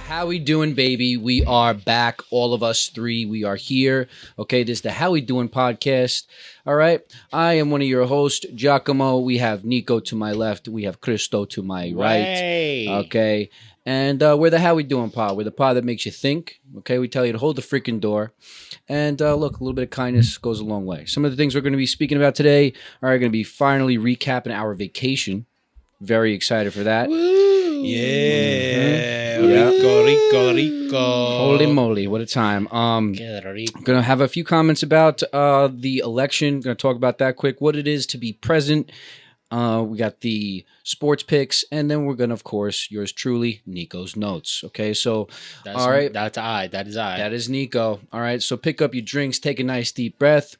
How we doing, baby? We are back, all of us three. We are here. Okay, this is the How We Doing podcast. All right, I am one of your hosts, Giacomo. We have Nico to my left. We have Cristo to my right. Okay, and we're the How We Doing pod. We're the pod that makes you think. Okay, we tell you to hold the freaking door. And look, a little bit of kindness goes a long way. Some of the things we're going to be speaking about today are going to be finally recapping our vacation. Very excited for that. Woo. Yeah. Rico. Holy moly, what a time. Gonna have a few comments about the election. Gonna talk about that quick, what it is to be present. We got the sports picks, and then we're gonna, of course, yours truly, Nico's notes. Okay, so all right. That is I. That is Nico. All right, so pick up your drinks, take a nice deep breath.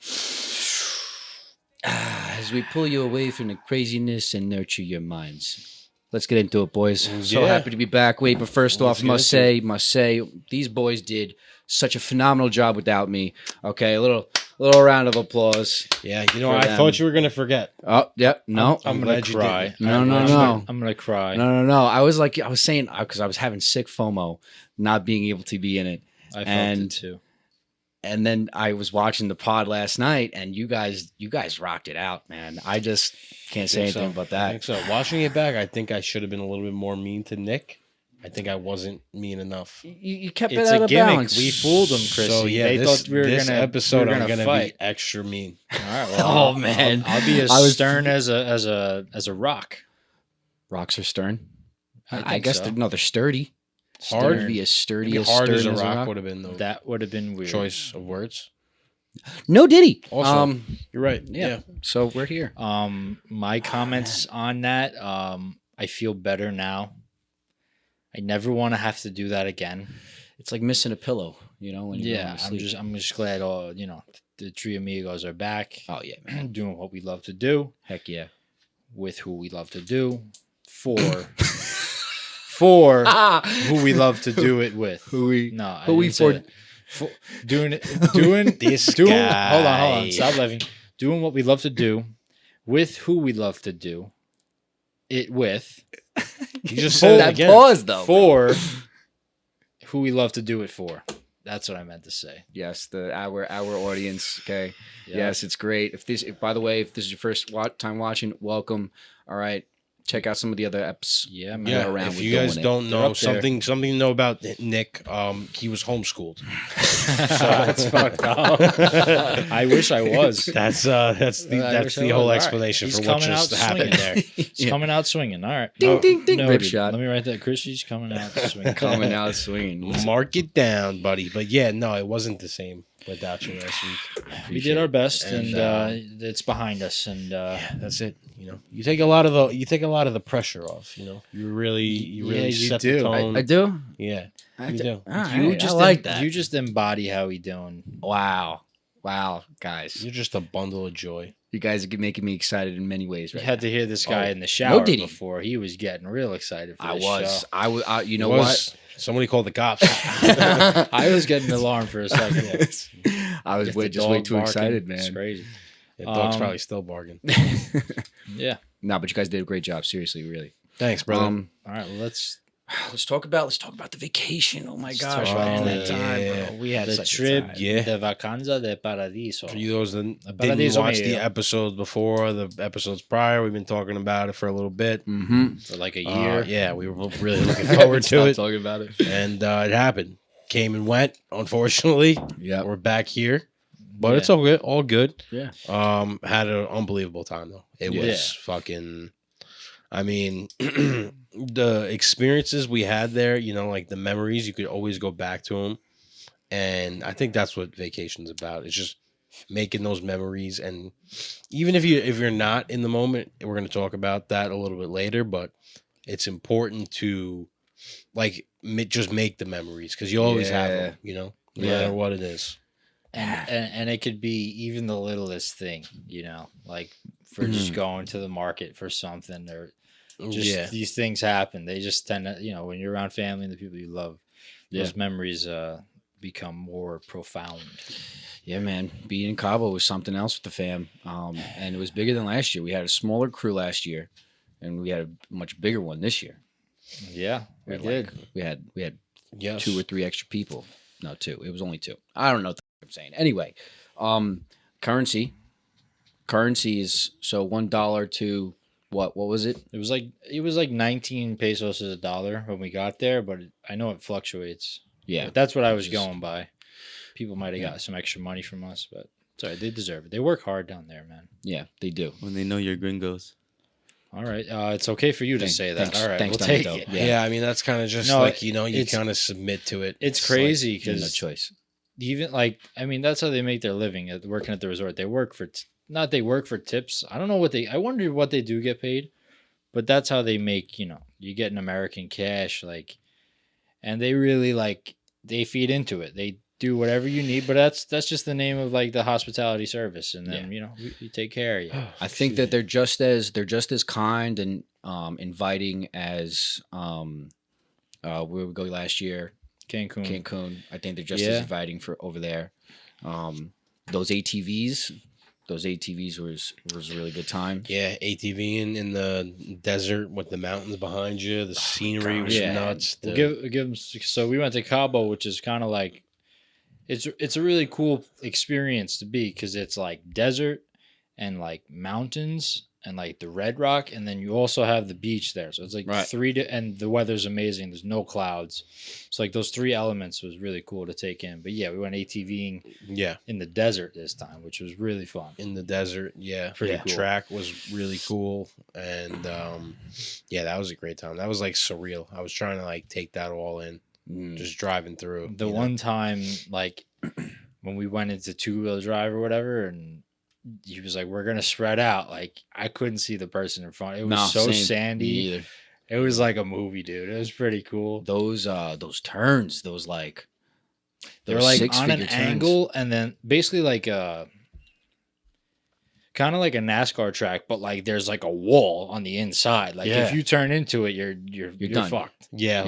As we pull you away from the craziness and nurture your minds. Let's get into it, boys. So happy to be back. Wait, but first off, must say, these boys did such a phenomenal job without me. Okay, a little round of applause. Yeah, you know, I thought you were gonna forget. Oh, yep. No, I'm gonna cry. No. I'm gonna cry. No. I was saying, because I was having sick FOMO, not being able to be in it. I felt it too. And then I was watching the pod last night, and you guys rocked it out, man. I just can't say anything about that. I think so. Watching it back, I think I should have been a little bit more mean to Nick. I think I wasn't mean enough. You kept It's it out a of gimmick. balance. We fooled them, Chris. So yeah, they thought we were this gonna episode we were I'm gonna fight. be extra mean. All right, well, Oh, man. I'll be as stern as a rock. Rocks are stern. I think guess so. they're sturdy. Hard? Stern, be as sturdy as Hard stern as a as rock would have been the That would have been weird. choice of words. No Diddy. Also, you're right. Yeah. So we're here. My comments on that, I feel better now. I never want to have to do that again. It's like missing a pillow, you know. When you're going to sleep. I'm just glad all the three amigos are back. Oh yeah, man. Doing what we love to do. Heck yeah. With who we love to do. For who we love to do it with. Who we doing this doing guy. hold on, stop laughing. Doing what we love to do with who we love to do it with. You just said that it again. pause though. For who we love to do it for. That's what I meant to say. Yes, our audience. Okay. Yeah. Yes, it's great. By the way, if this is your first time watching, welcome. All right. Check out some of the other eps. Yeah, man. Yeah, around if with you guys Doing don't It. know something to know about Nick, he was homeschooled. So that's fucked up. I wish I was. That's the whole explanation for what just happened there. He's coming out swinging. All right. Ding, ding, ding. Rip Noted. shot. Let me write that. Chrissy's coming out swinging. Coming out swinging. Mark it down, buddy. But yeah, no, it wasn't the same without you last week. We did our best, and it's behind us. And yeah, that's it. You know, you take a lot of the pressure off. You know, you really set the tone. I do. Yeah, I you do. do. All right, you just I like that. You just embody how we doing. Wow, guys. You're just a bundle of joy. You guys are making me excited in many ways. You Right had now. to hear this guy in the shower did he? before. He was getting real excited for I this was. show. I was. You know It was- what? Somebody called the cops. I was getting an alarm for a second. I was If way the just way dog too barking, excited, It's man. crazy. The dog's probably still barking. Yeah. No, but you guys did a great job. Seriously, really. Thanks, brother. All right. Well, Let's talk about the vacation. Oh my gosh, talk man, about that the- time, bro. We had the such trip, a time. Yeah. the vacanza de paradiso. For you those that didn't Paradiso watch the mio. episodes before, the episodes prior, we've been talking about it for a little bit. Mm-hmm. For like a year. Yeah, we were really looking forward to it. Talking about it. And it happened. Came and went, unfortunately. Yeah. We're back here. But Yeah. it's all good. All good. Yeah. Had an unbelievable time though. It was fucking I mean the experiences we had there, you know, like the memories, you could always go back to them. And I think that's what vacation's about. It's just making those memories. And even if you're not in the moment, we're going to talk about that a little bit later, but it's important to like just make the memories because you always have them, you know, no matter what it is. And it could be even the littlest thing, you know, like for just going to the market for something or just these things happen. They just tend to, you know, when you're around family and the people you love, those memories become more profound. Yeah, man. Being in Cabo was something else with the fam. And it was bigger than last year. We had a smaller crew last year, and we had a much bigger one this year. Yeah, we had, did. we had Yes. 2 or 3 extra people. No, 2. It was only 2. I don't know what I'm saying. Anyway, currency is so $1 to what was it? It was like 19 pesos is a dollar when we got there, but I know it fluctuates. Yeah, But that's what I was Which is- going by. People might have Yeah. got some extra money from us, but sorry, they deserve it. They work hard down there, man. yeah, they do. When they know you're gringos. All right, it's okay for you to say that. Thanks- All right, thanks, we'll Donnie, take though. it. Yeah. Yeah, I mean that's kind of just No, like you it's- kind of submit to it. It's like, crazy You have no because choice. even like I mean that's how they make their living working at the resort. They work for they work for tips. I don't know what I wonder what they do get paid, but that's how they make. You get an American cash and they really they feed into it. They do whatever you need, but that's just the name of the hospitality service, and then we take care of you. I think that they're just as kind and inviting as where we go last year, Cancun. I think they're just as inviting for over there. Those ATVs was a really good time. Yeah, ATV in the desert with the mountains behind you. The scenery was nuts. We'll give them. So we went to Cabo, which is kind of like it's a really cool experience to be because it's like desert and like mountains and like the red rock, and then you also have the beach there. So it's like and the weather's amazing. There's no clouds. So like those 3 elements was really cool to take in. But yeah, we went ATVing in the desert this time, which was really fun. In the desert, yeah. Pretty the cool. track was really cool, and that was a great time. That was like surreal. I was trying to take that all in, just driving through. The one time when we went into 2-wheel drive or whatever, and he was like, "We're gonna spread out." I couldn't see the person in front. It was so sandy. Me either. It was like a movie, dude. It was pretty cool. Those turns, they were like on an turns. angle, and then basically kind of like a NASCAR track, but there's a wall on the inside. If you turn into it, you're done. fucked. Yeah,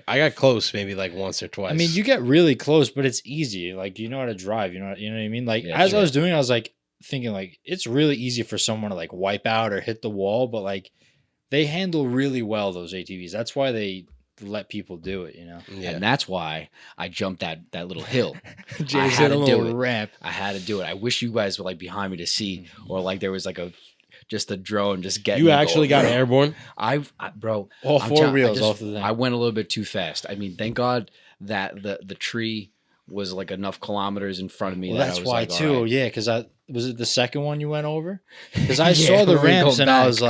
I got close maybe once or twice. I mean, you get really close, but it's easy. You know how to drive. You know what I mean. As I was doing, I was thinking it's really easy for someone to wipe out or hit the wall, but they handle really well those ATVs. That's why they let people do it. Yeah. And that's why I jumped that little hill. James had hit a to do little it. ramp. I had to do it. I wish you guys were behind me to see, or there was just a drone just getting. You actually got airborne? Bro, All I'm 4 telling- wheels off the thing. I went a little bit too fast. I mean, thank God that the tree was enough kilometers in front of me. Well, that that's I was why all too. right. Yeah, because was it the second one you went over? Because I Yeah, saw the we were ramps going and I back. was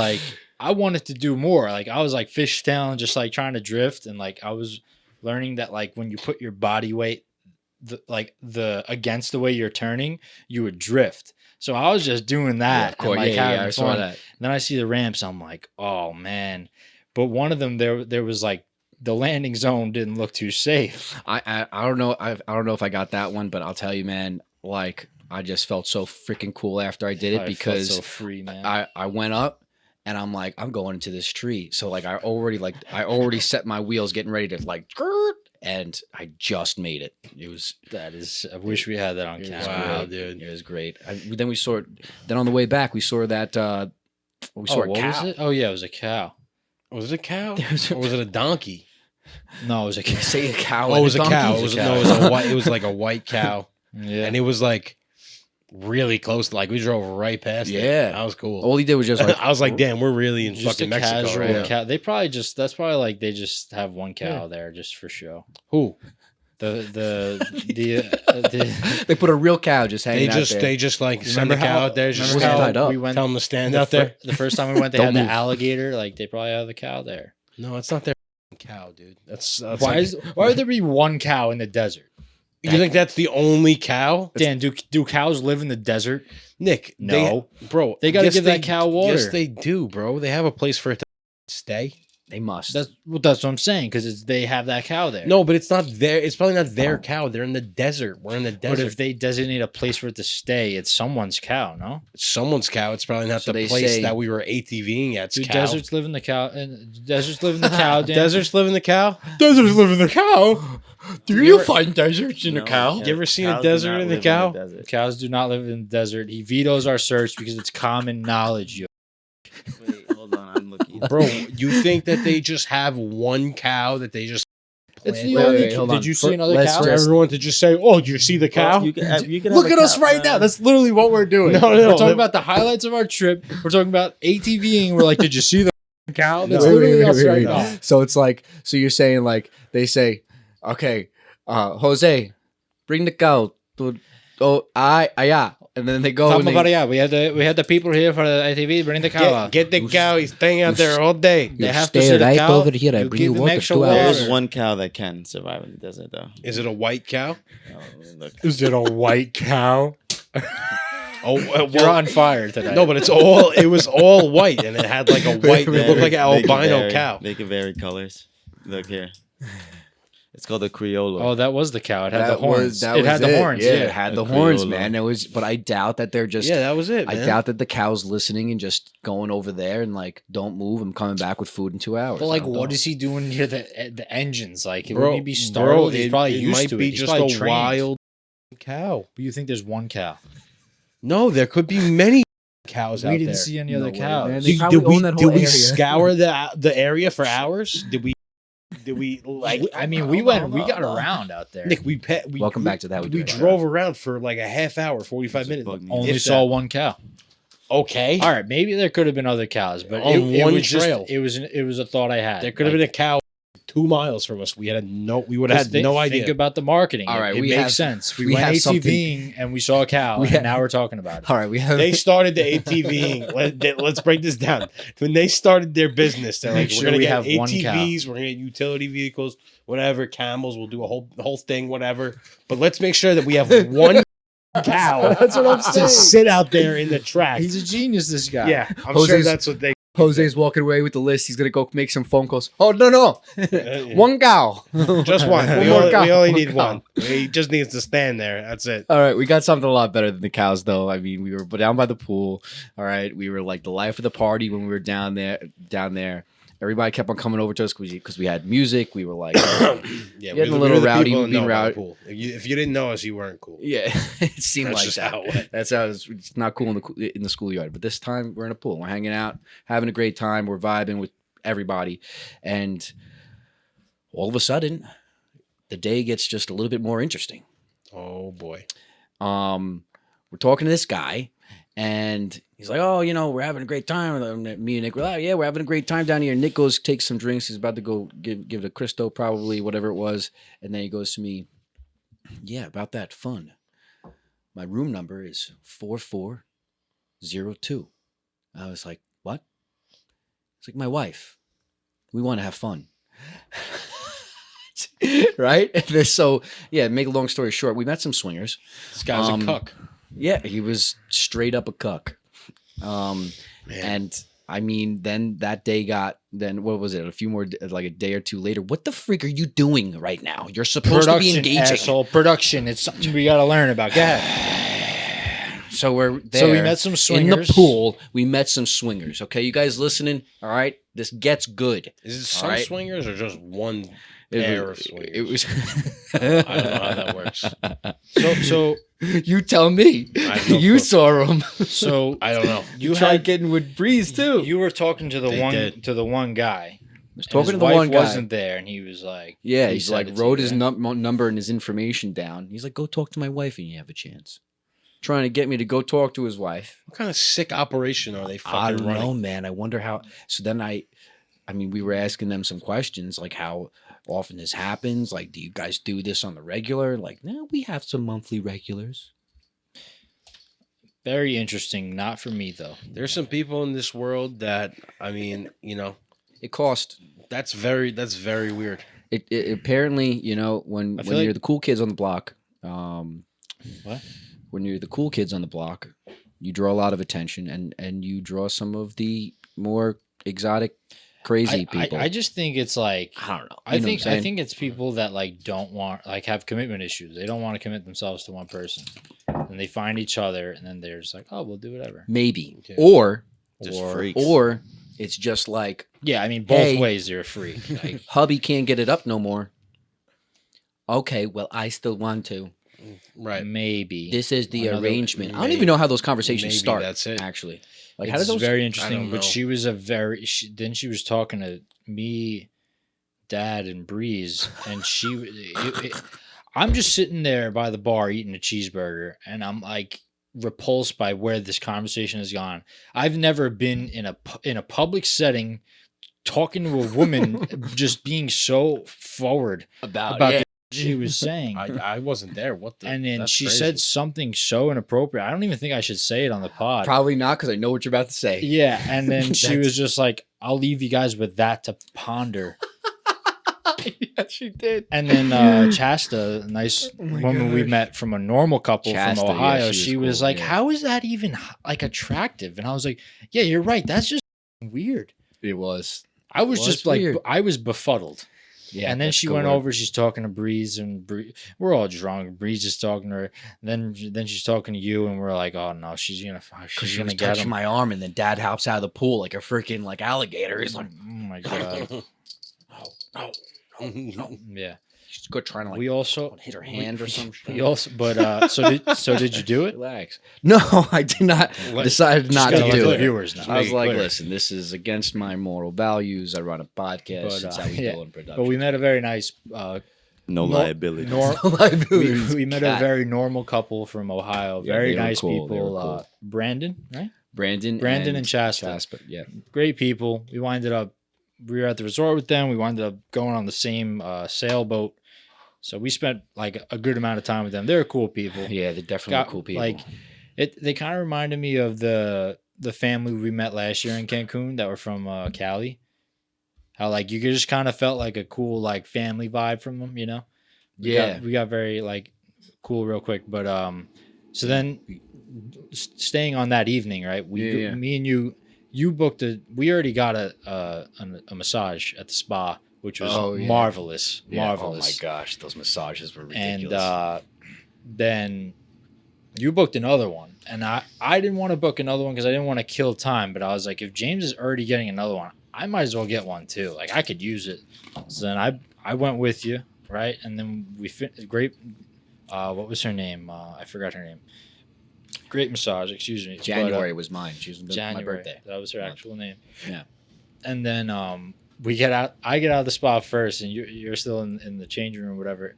I wanted to do more. I was fishtailing, just trying to drift, and I was learning that when you put your body weight the against the way you're turning, you would drift. So I was just doing that. Of course, and, yeah, having I saw fun. that. And then I see the ramps. I'm like, oh man. But one of them there was the landing zone didn't look too safe. I don't know. I don't know if I got that one, but I'll tell you, man. I just felt so freaking cool after I did it I felt because so free, man. I went up and I'm I'm going into this tree. So I already set my wheels getting ready to and I just made it. It was I wish we had that on camera. Wow, dude. It was great. Then we saw it. Then on the way back we saw that we saw a what cow. was it? Oh yeah, it was a cow. Was it a cow? Or was it a donkey? No, it was a cow. Say a cow. Oh, it and was a donkey? cow. It was a white. It was like a white cow, Yeah. and it was really close. We drove right past it. Yeah. That was cool. All he did was just I was like, damn, we're really in Just fucking a Mexico. casual Right now. cow. They probably that's probably they just have one cow there just for show. Who? The they put a real cow just hanging out there. They just send remember the cow how out there. Just remember how tell, tied up. we went tell them to stand the out there. The first time we went, they Don't had move. the alligator. They probably have the cow there. No, it's not their cow, dude. That's Why would there be one cow in the desert? you think that's the only cow? Dan, do cows live in the desert? Nick, No. bro. They gotta yes, give that cow water. Yes, they do, bro. They have a place for it to stay. They must. That's what I'm saying because they have that cow there. No, but it's not their. It's probably not their cow. They're in the desert. We're in the desert. But if they designate a place for it to stay, it's someone's cow, no? It's someone's cow. It's probably not So the they place say- that we were ATVing at. Do cow. deserts live in the cow? And deserts live in the cow. Dan? Deserts live in the cow. Deserts live in the cow. Do you find deserts in a No, cow? cows- You ever seen a cows do desert not in the live cow? desert. Cows do not live in the desert. He vetoes our search because it's common knowledge. Yo. Wait, hold on. I'm looking. Bro, you think that they just have one cow that they just It's plant the there? only. hold on. Did you see another let's cow? For everyone to just say, "Oh, did you see the cow?" Well, you can Look have at a us cow- right now. That's literally what we're doing. No, no, we're no. talking about the highlights of our trip. We're talking about ATVing. We're like, did you see the cow? That's Wait, literally wait, us wait, right wait. now. So it's like, so you're saying like they say, okay, Jose, bring the cow to, yeah, and then they go. Tell And me about it, they, yeah. We had the people here for the ATV. Bring the cow. Get the cow. He's staying out there all day. They You have to stay see the right cow. over here. I You bring give you them water, extra 2 water. hours. There's one cow that can survive in the desert, though. Is it a white cow? Oh, look. Is it a white cow? Oh, You're on fire today. No, but it was all white, and it had like a white. It looked like an They can albino vary- cow. They can vary colors. Look here. It's called a Criollo. Oh, that was the cow. It had the That horns. was- that It was had the horns. Yeah, Yeah. it had A the horns, Criollo. man. It was, but I doubt that they're just. Yeah, that was it. I Man. doubt that the cow's listening and just going over there and like, don't move. I'm coming back with food in 2 hours. But I like, don't what know. is he doing near the engines? Like, Bro, would he be startled? He's probably it used might to be it. He's just probably a trained. wild cow. But you think there's one cow? No, there could be many cows out We didn't there. see any No other way, cows. man. They Did, probably did we, own that did whole we area. scour the area for hours? Did we like? I mean, we got around out there. Nick, we Welcome back to that. We drove around for like a half hour, 45 minutes. bug me. Only If saw that. one cow. Okay, All right, maybe there could have been other cows, but On it one was trail. Just, it was a thought I had. there could have been a cow 2 miles from us. We would have had no idea. Think about the marketing. All right, it we makes have- sense. We we went have ATVing and we saw a cow, We and have- now we're talking about it. All right, we have. They started the ATVing. Let's break this down. When they started their business, they're Make like, sure we're gonna we get have one cow. ATVs, we're gonna get utility vehicles, whatever, camels. We'll do the whole thing, whatever. But let's make sure that we have one cow. That's what I'm to saying. sit out there in the track. He's a genius, this guy. Yeah, I'm Jose's- sure that's what they. Jose's walking away with the list. He's gonna go make some phone calls. Oh no, Yeah. one cow. Just one. One We more only, cow. we only One need cow. one. He just needs to stand there. That's it. All right, we got something a lot better than the cows, though. I mean, we were down by the pool. All right, we were like the life of the party when we were down there. Everybody kept on coming over to us because we had music. We were like, Yeah, Getting a little the rowdy, people that being know about rowdy. the pool. If you didn't know us, you weren't cool. yeah, it seemed That's like just that. how it went. That's how it's not cool in the schoolyard. But this time we're in a pool. We're hanging out, having a great time. We're vibing with everybody, and all of a sudden, the day gets just a little bit more interesting. Oh boy. We're talking to this guy, and he's like, "Oh, we're having a great time." Me and Nick were like, "Yeah, we're having a great time down here." Nick goes, takes some drinks. He's about to go give it a Cristo, probably whatever it was, and then he goes to me, "Yeah, about that fun. My room number is 4402." I was like, "What?" It's like, "My wife. We want to have fun." Right? And so, yeah, make a long story short, we met some swingers. This guy's a cuck. Yeah, he was straight up a cuck. Man. And I mean, then that day what was it? A few more, like a day or two later. What the freak are you doing right now? You're supposed to be engaging. Asshole. Production. It's something we got to learn about. Go ahead. So we're there. So we met some in swingers. the pool. We met some swingers. Okay, you guys listening? All right, this gets good. Is it some Alright. swingers or just one It pair was- of swingers? It was. I don't know how that works. So You tell me. I have no You clue. saw him. so I don't know. You tried getting with Breeze too. You were talking to the They did. one guy. was and talking his to the wife one guy. wasn't there, and he was like, Yeah, he he's said like it to wrote you, his right? number and his information down. He's like, go talk to my wife and you have a chance. Trying to get me to go talk to his wife. What kind of sick operation are they I fucking don't running? know, man. I wonder how. So then I mean, we were asking them some questions like how often this happens. Like, do you guys do this on the regular? Like, no, we have some monthly regulars. Very interesting. Not for me though. There's some people in this world that It cost. that's very weird. It apparently, when I feel you're like- the cool kids on the block, What? when you're the cool kids on the block, you draw a lot of attention and you draw some of the more exotic, crazy people. I just think it's like I don't know. I You know what I'm think I saying? think it's people that like don't want like have commitment issues. They don't want to commit themselves to one person, and they find each other, and then they're just like, oh, we'll do whatever. Maybe. Okay. Or Just freaks. or it's just like Yeah, I mean both Hey. ways you're a freak. Like, hubby can't get it up no more. Okay, well, I still want to. Right. Maybe This is the Another- arrangement. I don't maybe- even know how those conversations maybe start. that's it. Actually, like it's how does those? very I interesting. don't But know. she was then she was talking to me, Dad, and Breeze, and I'm just sitting there by the bar eating a cheeseburger, and I'm like repulsed by where this conversation has gone. I've never been in a public setting talking to a woman just being so forward about yeah. the she was saying. I wasn't there. What the? And then that's she crazy. said something so inappropriate. I don't even think I should say it on the pod. Probably not because I know what you're about to say. Yeah, and then she That's- was just like, "I'll leave you guys with that to ponder." Yeah, she did. And then Chasta, a nice Oh my woman we gosh. met from a normal couple Chasta, from yeah, Ohio, she she was was cool, like, yeah. "How is that even like attractive?" And I was like, "Yeah, you're right. That's just weird." It was. I was Well, just it's like, weird. I was befuddled. Yeah. And then that's she a good went word. over. She's talking to Breeze, and we're all drunk. Breeze is talking to her. And then she's talking to you, and we're like, "Oh no, she's gonna Because she gonna was get touching him." my arm, and then Dad hops out of the pool like a freaking like alligator. He's like, Oh my god, no. yeah. She's good trying to like We also hit her hand or some shit. We also, but so did you do it? Relax. No, I did not. Decided not to gotta let do the it. viewers know. I was Make it like, clear. listen, this is against my moral values. I run a podcast. But, It's how we yeah. do in production. But we met a very nice No Nor- liability. we met a very normal couple from Ohio. Yeah, Very they were nice cool. They people. were cool. Brandon, right? Brandon and Shasta. Yeah. Great people. We were at the resort with them. We wound up going on the same sailboat. So we spent like a good amount of time with them. They're cool people. Yeah, they're definitely cool people. Like they kind of reminded me of the family we met last year in Cancun that were from Cali. How like you just kind of felt like a cool like family vibe from them, you know? We got very like cool real quick. But so then staying on that evening, right? Me and you booked we already got a massage at the spa, which was marvelous. Marvelous. Oh my gosh, those massages were And ridiculous. then you booked another one, and I didn't want to book another one because I didn't want to kill time. But I was like, if James is already getting another one, I might as well get one too. Like I could use it. So then I went with you, right? And then we great. What was her name? I forgot her name. Great massage. Excuse me. January was mine. She was January. my birthday. That was her actual name. Yeah. And then we get out. I get out of the spa first, and you're still in the changing room, or whatever.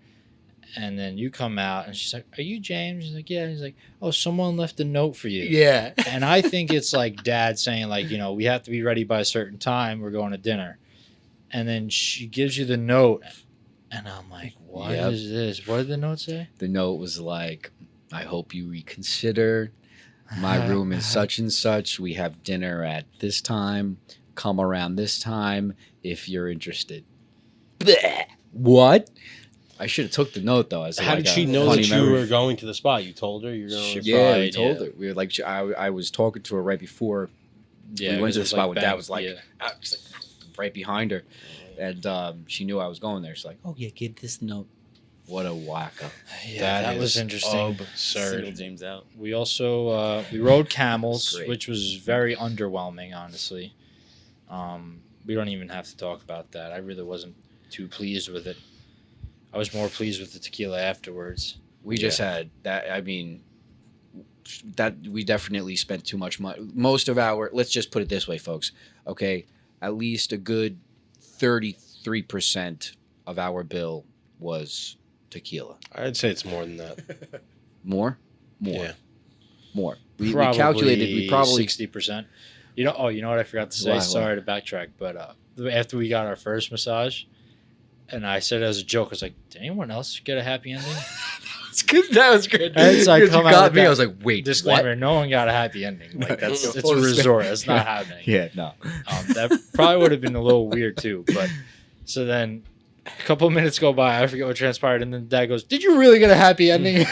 And then you come out, and she's like, "Are you James?" He's like, "Yeah." He's like, "Oh, someone left a note for you." Yeah. And I think it's like Dad saying, like, you know, we have to be ready by a certain time. We're going to dinner. And then she gives you the note, and I'm like, "What is this? What did the note say?" The note was like, I hope you reconsider. My room is such and such. We have dinner at this time. Come around this time if you're interested. Blech. What? I should have took the note though. As How like did a she know funny that you memory. were going to the spot? You told her you're going. She- To the Yeah, Right, we told yeah. her. We were like, I was talking to her right before Yeah, we went to the because spot it's when Dad bang- was like, yeah. I was like right behind her, and she knew I was going there. She's like, "Oh yeah, give this note." What a wacko! Yeah, that was is interesting. absurd. Single James out. We also we rode camels, Great. which was very underwhelming, honestly. We don't even have to talk about that. I really wasn't too pleased with it. I was more pleased with the tequila afterwards. We just had that. I mean, that we definitely spent too much money. Most of our, let's just put it this way, folks. Okay, at least a good 33% of our bill was tequila. I'd say it's more than that. More. Yeah. More. We calculated. We probably 60%. You know. Oh, you know what I forgot to say. What? Sorry to backtrack, but after we got our first massage, and I said it as a joke, I was like, "Did anyone else get a happy ending?" It's good. That was good. And so I Because come you out got with me. that I was like, wait, Disclaimer: what? no one got a happy ending. Like that's Yeah. it's a resort. That's not happening. Yeah, no. That probably would have been a little weird too. But so then a couple of minutes go by. I forget what transpired, and then Dad goes, "Did you really get a happy ending?"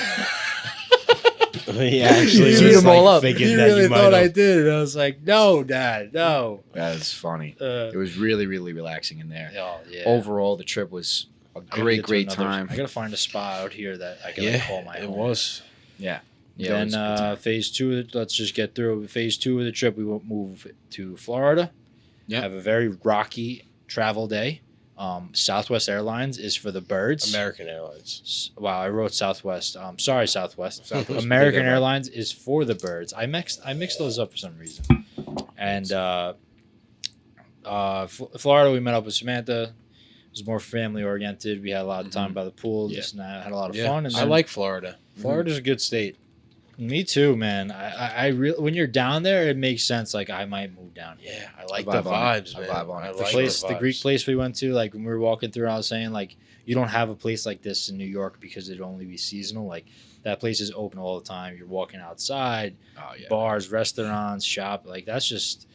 He actually You was beat 'em all like up. thinking He that really you might thought I have. did, and I was like, "No, Dad, no." That is funny. Uh, It was really, really relaxing in there. oh yeah. Overall, the trip was a I gotta great, get to great another- time. I gotta find a spot out here that I can Yeah, like, call my it own. was. Yeah, it Then was a good time. phase two. Let's just get through phase two of the trip. We will move to Florida. Yep. Have a very rocky travel day. Southwest Airlines is for the birds. American Airlines. Wow, I wrote Southwest. Sorry, Southwest. Southwest. American Airlines is for the birds. I mixed those up for some reason. And Florida, we met up with Samantha. It was more family oriented. We had a lot of time by the pool. Yeah. This and that. Had a lot of Yeah, fun. And I then, like Florida. Florida's a good state. me too, man. I really, when you're down there, it makes sense. Like I might move down. Yeah, I like I the vibe on it. vibes, I man. vibe on it. I The The like place, the vibes. Greek place we went to, like when we were walking through, I was saying like you don't have a place like this in New York because it'd only be seasonal. Like that place is open all the time. You're walking outside, Oh yeah. bars, restaurants, shop. Like that's just,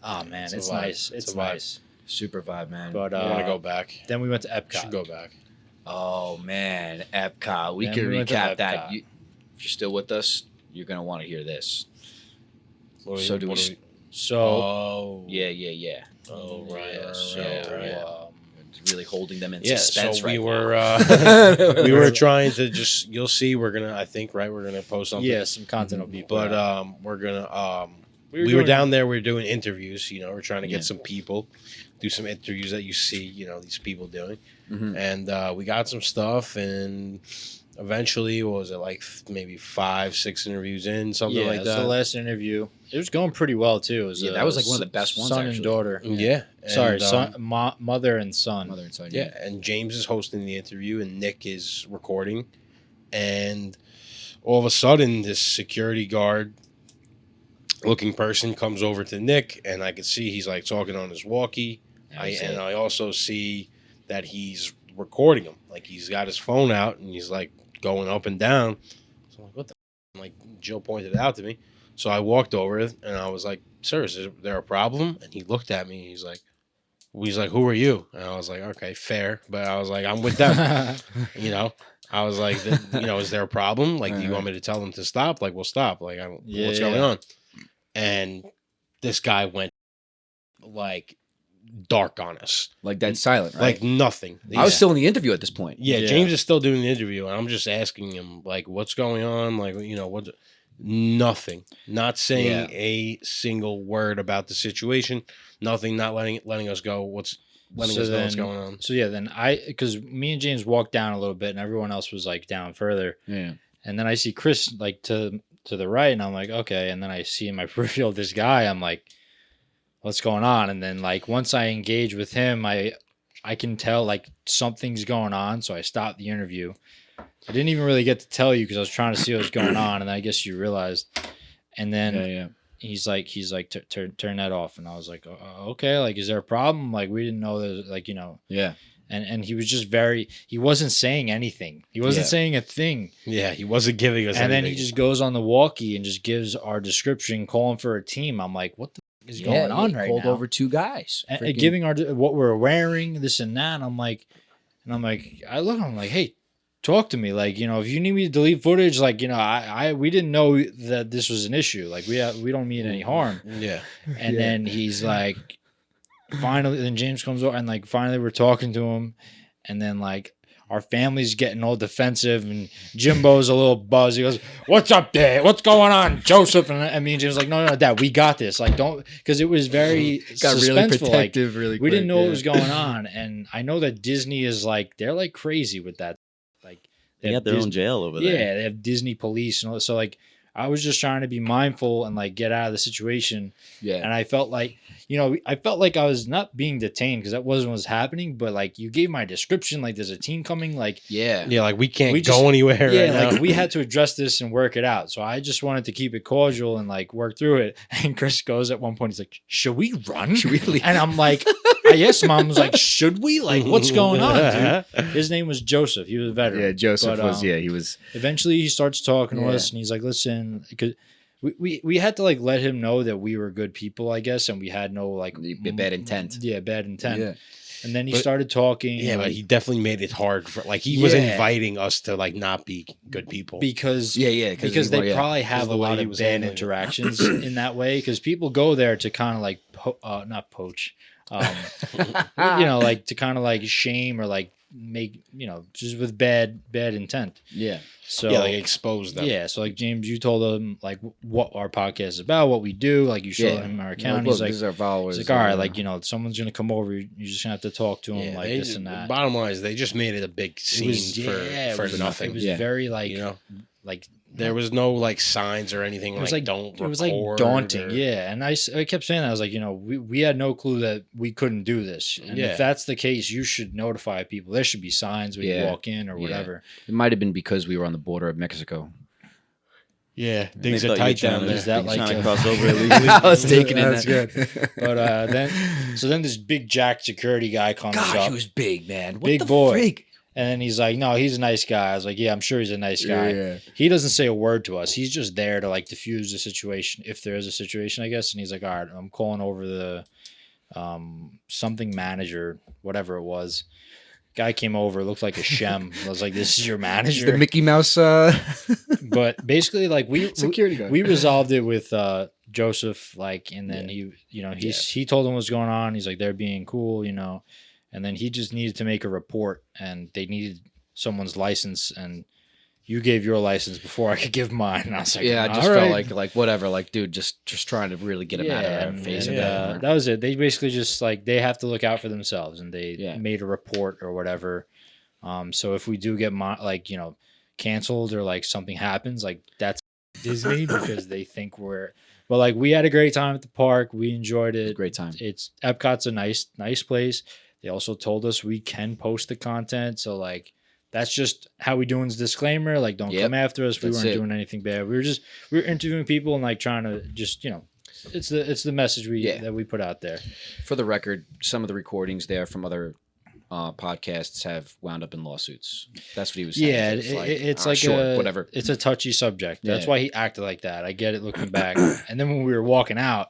oh man, It's a it's vibe. nice. It's It's a vibe. nice. Super vibe, man. But I want to go back. then we went to Should Epcot. go back. Oh man, Epcot. We Then can we went to recap that. Epcot. If you're still with us, you're gonna want to hear this. What So do we? So Oh, Yeah. Oh, right. yeah, right, so right. It's really holding them in Yeah, suspense so right we now. were we were trying to just. You'll see. We're gonna. I think right. We're gonna post something. yeah, some content will be. put But out. we're gonna we were doing- down there. We were doing interviews. You know, we're trying to get Yeah. some people, do some interviews that you see. You know, these people doing, Mhm. and we got some stuff. And eventually, what was it like? Maybe 5-6 interviews in, something yeah, like that's that. the last interview. It was going pretty well too. It was, Yeah, that was like one of the best ones, Son actually. and daughter. Yeah. Sorry, and, son, mother and son. Mother and son. Yeah, and James is hosting the interview, and Nick is recording, and all of a sudden, this security guard looking person comes over to Nick, and I could see he's like talking on his walkie. And I also see that he's recording him, like he's got his phone out and he's like going up and down. So I'm like, what the? F-? Like Jill pointed it out to me, so I walked over and I was like, "Sir, is there a problem?" And he looked at me. He's like, "Who are you?" And I was like, "Okay, fair," but I was like, "I'm with them." You know, I was like, "Is there a problem? Like, do you want me to tell them to stop? Like, we'll stop. Like, what's going on?" And this guy went like dark on us, Like dead silent, right? like nothing. I was still in the interview at this point. Yeah, Yeah. James is still doing the interview, and I'm just asking him like, "What's going on?" Like, what? Nothing. Not saying a single word about the situation. Nothing. Not letting us go. Letting us know what's going on. So yeah, then because me and James walked down a little bit, and everyone else was like down further, Yeah. and then I see Chris like to the right, and I'm like, okay, and then I see in my peripheral this guy, I'm like, what's going on? And then like once I engage with him, I can tell like something's going on, so I stopped the interview. I didn't even really get to tell you because I was trying to see what was going on, and I guess you realized. And then Yeah. he's like, turn that off, and I was like, okay, like, is there a problem? Like, we didn't know there's like, Yeah. and he was just he wasn't saying anything. He wasn't Yeah. saying a thing. Yeah, he wasn't giving us. And then he anything. just goes on the walkie and just gives our description, calling for a team. I'm like, what the f- is going on right called now? over two guys. And Freaking- giving our what we're wearing, this and that. And I'm like, I look, I'm like, hey, talk to me. Like, if you need me to delete footage, like, we didn't know that this was an issue. Like, we don't mean any harm. Yeah. And Yeah. then he's like, finally, then James comes over and like finally we're talking to him, and then like our family's getting all defensive, and Jimbo's a little buzzed. He goes, "What's up there? What's going on, Joseph?" And me and James like, "No, Dad, we got this. Like, don't," because it was very got really suspenseful. Like, protective, really. we didn't quick, know yeah. what was going on, and I know that Disney is like they're like crazy with that. Like They got their Dis- own jail over there. yeah, they have Disney police and all. So like, I was just trying to be mindful and like get out of the situation. Yeah. And I felt like, I felt like I was not being detained because that wasn't what was happening. But like, you gave my description, like there's a team coming, like Yeah. Yeah, like we can't We go just- anywhere. yeah, right now. like we had to address this and work it out. So I just wanted to keep it cordial and like work through it. And Chris goes at one point, he's like, "Should we run? Should we leave?" And I'm like, I asked Mom, was like, "Should we? Like, what's going on, dude?" His name was Joseph. He was a veteran. Yeah, Joseph But, was. Yeah, he was. Eventually, he starts talking to Yeah. us, and he's like, "Listen, because we had to like let him know that we were good people, I guess, and we had no like Bad intent. Yeah, bad intent. Yeah. And then he But- started talking. Yeah, and, but like, he definitely made it hard for like he was Yeah. inviting us to like not be good people. because Yeah. because they probably have the a way lot he of was bad handling it. interactions in that way. Because people go there to kind of like not poach, like to kind of like shame or like make, just with bad intent. Yeah. So Yeah, like expose them. yeah, so like James, you told him like what our podcast is about, what we do. Like you showed him our account. Look, He's like, this is our followers. all right, like someone's gonna come over. You're just gonna have to talk to him, like they this and that. Bottom line is they just made it a big It scene was, for nothing. It was very like like there was no like signs or anything. It was like don't. It was like record daunting, or- yeah. And I kept saying that. I was like, we had no clue that we couldn't do this. And if that's the case, you should notify people. There should be signs when you walk in or whatever. It might have been because we were on the border of Mexico. Yeah, They things thought are you were tight trying down to- there. Is that trying like to a- cross over illegally? I was taking it. That's good. But then this big jack security guy comes Gosh, up. he was big, man. What Big the boy. freak? And then he's like, no, he's a nice guy. I was like, yeah, I'm sure he's a nice guy. Yeah. He doesn't say a word to us. He's just there to like diffuse the situation, if there is a situation, I guess. And he's like, all right, I'm calling over the something manager, whatever it was. Guy came over, looked like a shem. I was like, this is your The manager. Mickey Mouse But basically, like security guard. we resolved it with Joseph, like, and then he told him what's going on. He's like, they're being cool, and then he just needed to make a report, and they needed someone's license, and you gave your license before I could give mine. And I was like, I just all felt right. like whatever, like dude, just trying to really get him out of our and- face. and, about it. that was it. They basically just like they have to look out for themselves, and they Yeah. made a report or whatever. So if we do get canceled or like something happens, like that's Disney because they think we're. But like we had a great time at the park. We enjoyed It was a it. great time. It's Epcot's a nice place. They also told us we can post the content, so like that's just how we doing's disclaimer. Like, don't Yep. come after us. We That's weren't it. doing anything bad. We were interviewing people and like trying to just it's the message that we put out there. For the record, some of the recordings there from other podcasts have wound up in lawsuits. That's what he was saying. Yeah, it's like sure, whatever. It's a touchy subject. That's Yeah. why he acted like that. I get it looking back. And then when we were walking out,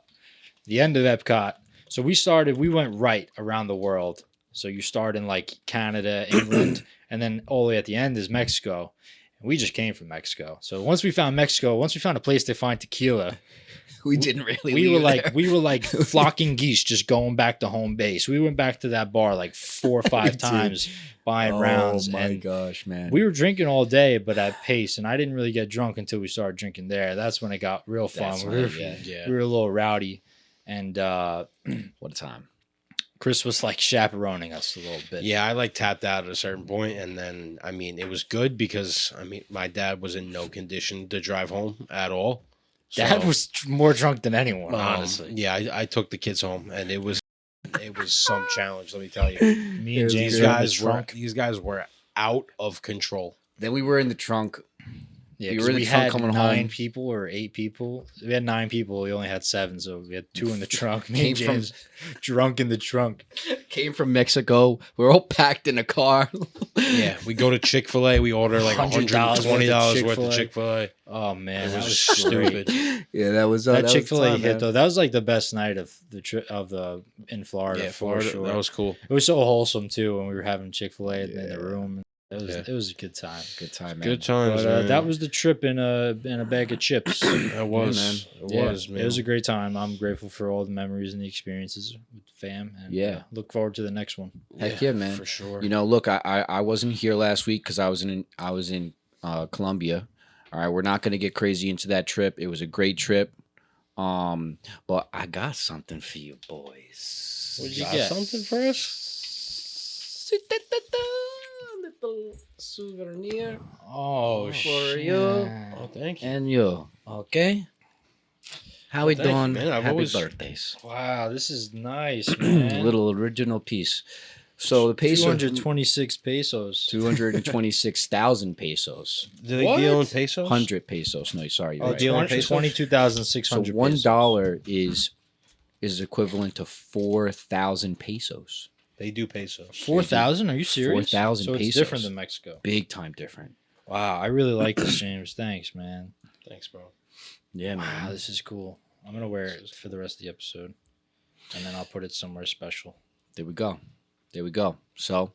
the end of Epcot. So we went right around the world. So you start in like Canada, England, and then all the way at the end is Mexico. And we just came from Mexico. So once we found a place to find tequila, We didn't really. we leave were like flocking geese, just going back to home base. We went back to that bar like 4 or 5 did. times buying Oh rounds. my and gosh, man! we were drinking all day, but at pace, and I didn't really get drunk until we started drinking there. That's when it got real fun. That's We when- were, yeah. we were a little rowdy, and What a time! Chris was like chaperoning us a little bit. Yeah, I like tapped out at a certain point, and then I mean it was good because my dad was in no condition to drive home at all. Dad So, was more drunk than anyone, honestly. yeah, I took the kids home, and it was some challenge. Let me tell you, Me and James these guys were out of control. Then we were in the trunk. Yeah, You 'cause were in the we trunk had coming 9 home. people or 8 people. We had 9 people. We only had 7, so we had 2 in the trunk. Me Came and from- James drunk in the trunk. Came from Mexico. We were all packed in a car. Yeah, we go to Chick-fil-A. We order like $120 $120 worth of Chick-fil-A. Chick-fil-A. Oh man, It that was was just great. stupid. Yeah, that was That Chick-fil-A hit though. That was like the best night of the trip in Florida. Yeah, for Florida. sure. That was cool. It was so wholesome too when we were having Chick-fil-A in the Yeah. room. It was a good time. Good time, man. Good times. But man. that was the trip in a bag of chips. That was. man. It was, man. It was a great time. I'm grateful for all the memories and the experiences with fam. And Yeah. look forward to the next one. Heck yeah, man. For sure. You know, look, I wasn't here last week because I was in Colombia. All right, we're not going to get crazy into that trip. It was a great trip. But I got something for you boys. What'd you Got get? something for us? Little souvenir Oh, For you. Oh, thank you. and you. Okay. How we Thank you, doing? man. I've Happy always- birthdays. Wow, this is nice, man. Little original piece. So the peso 226 pesos. 226,000 pesos. Do they What? deal in pesos? 100 pesos. No, sorry. Oh, Right. deal in pesos? 22,600 So $1 is equivalent to 4,000 pesos. They do pesos. 4,000? Are you serious? 4,000 so it's pesos. different than Mexico. Big time different. Wow, I really like this, James. Thanks, man. Thanks, bro. Yeah, Wow, this is cool. I'm gonna wear it for the rest of the episode, and then I'll put it somewhere special. There we go. There we go. So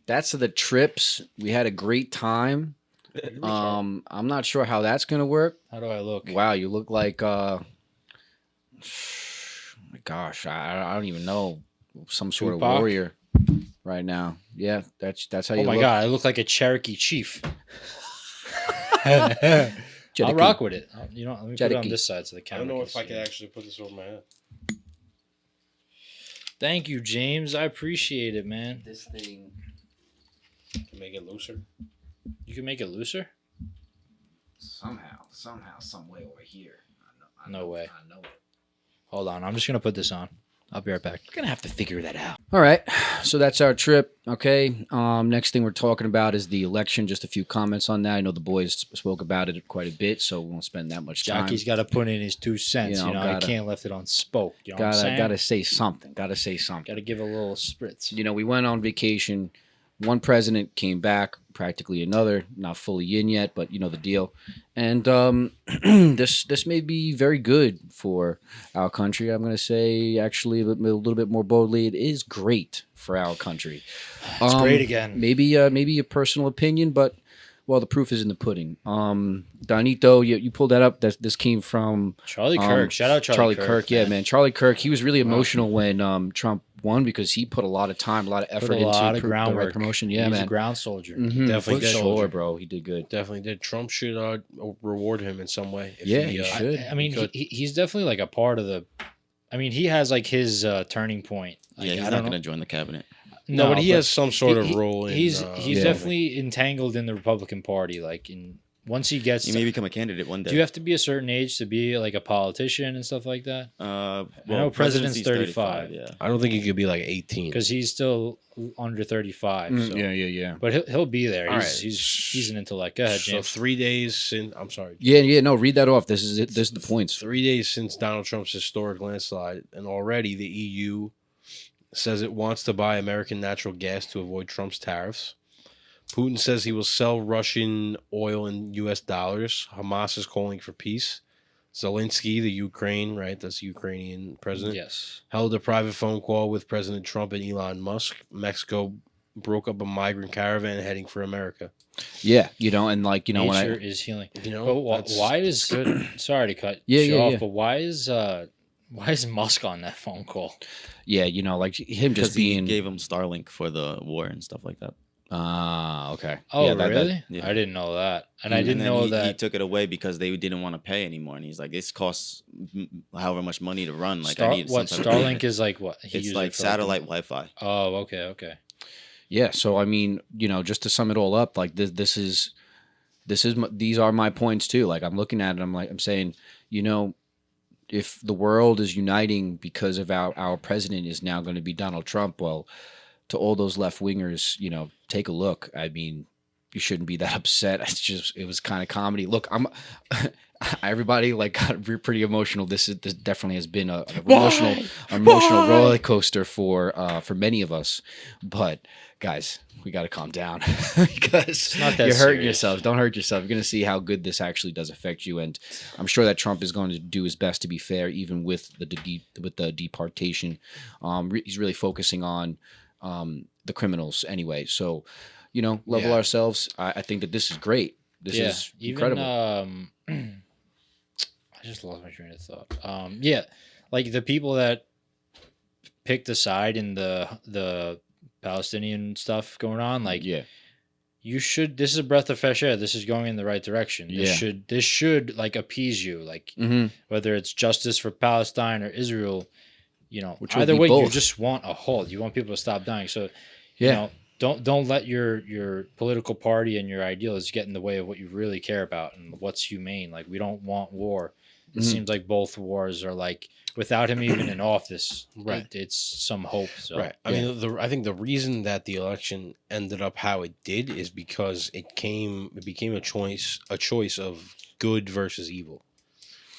that's the trips. We had a great time. I'm not sure how that's gonna work. How do I look? Wow, you look like my gosh, I don't even know, some sort Tupac? of warrior. right now. Yeah, that's how Oh you my look. god, I look like a Cherokee chief. Cherokee. I'll rock with it. Let me put it on Cherokee. this side so the I camera. don't know can if I see could it. actually put this over my head. Thank you, James. I appreciate it, man. This thing. To make it looser. You can make it looser? Somehow, some way over here. No way. I know it. Hold on. I'm just going to put this on. I'll be right back. We're gonna have to figure that out. All right, so that's our trip. Okay. Next thing we're talking about is the election. Just a few comments on that. I know the boys spoke about it quite a bit, so we won't spend that much time. Jockey's got to put in his 2 cents. You know, I gotta- can't left it on spoke. You know what I'm saying? Gotta say something. Got to give a little spritz. You know, we went on vacation. One president came back, practically another, not fully in yet, but you know the deal. And this may be very good for our country. I'm going to say, actually, a little bit more boldly, it is great for our country. It's great again. Maybe a personal opinion, but well, the proof is in the pudding. Donito, you pulled that up. This came from Charlie Kirk. Shout out Charlie Kirk. Yeah, man. Charlie Kirk. He was really emotional when Trump won because he put a lot of time, a lot of effort into lot of the groundwork. right promotion. Yeah, He's man. a ground soldier. Mhm. Definitely For did. sure, bro. He did good. Definitely did. Trump should reward him in some way. If Yeah, he should. I mean, could. he's definitely like a part of the. I mean, he has like his turning point. Like, Yeah, he's I not don't going know. to join the cabinet. No, but he but has some sort of he- role in. He's Yeah. definitely entangled in the Republican Party. Like once he gets, He may become a candidate one day. do you have to be a certain age to be like a politician and stuff like that? Well, know president's presidency's 35. Yeah. I don't think he could be like 18. Because he's still under 35. So. Yeah. But he'll be there. All He's, right. he's an intellect. Go ahead, So James. 3 days since. I'm sorry. Yeah. No, read that off. This is it. This is the points. 3 days since Donald Trump's historic landslide, and already the EU says it wants to buy American natural gas to avoid Trump's tariffs. Putin says he will sell Russian oil in U.S. dollars. Hamas is calling for peace. Zelensky, the Ukraine, right? That's the Ukrainian president. Yes. Held a private phone call with President Trump and Elon Musk. Mexico broke up a migrant caravan heading for America. Yeah, and like when Nature I is healing. You know, But that's why does good. sorry to cut Yeah, you yeah, off, yeah. but why is Musk on that phone call? like him Because just being he gave him Starlink for the war and stuff like that. okay. Oh, Yeah, that- really? yeah. I didn't know that, and I And didn't then know he that. took it away because they didn't want to pay anymore. And he's like, this costs however much money to run. Like, I need some type of Starlink payment. is like what? He It's uses like it for, satellite Wi-Fi. Oh, okay. Yeah, so I mean, just to sum it all up, like these are my points too. Like I'm looking at it, I'm saying, if the world is uniting because of our president is now going to be Donald Trump, well, to all those left wingers, take a look. I mean, you shouldn't be that upset. It was kind of comedy. Look, everybody like got pretty emotional. This definitely has been an emotional roller coaster for many of us. But guys, we got to calm down because not that you're hurting serious. yourselves. Don't hurt yourself. You're going to see how good this actually does affect you. And I'm sure that Trump is going to do his best to be fair, even with the deportation. He's really focusing on the criminals anyway. So, level Yeah. ourselves. I think that this is great. This is incredible. I just lost my train of thought. Yeah, like the people that picked a side in the Palestinian stuff going on, like yeah. you should. This is a breath of fresh air. This is going in the right direction. This should like appease you, like Mm-hmm. whether it's justice for Palestine or Israel. Which will Either be way, you both. just want a halt. You want people to stop dying. So, Yeah. don't let your political party and your ideals get in the way of what you really care about and what's humane. Like we don't want war. It Mhm. seems like both wars are like without him even in office. Right. It's some hope. So Right. I mean, I think the reason that the election ended up how it did is because it became a choice of good versus evil.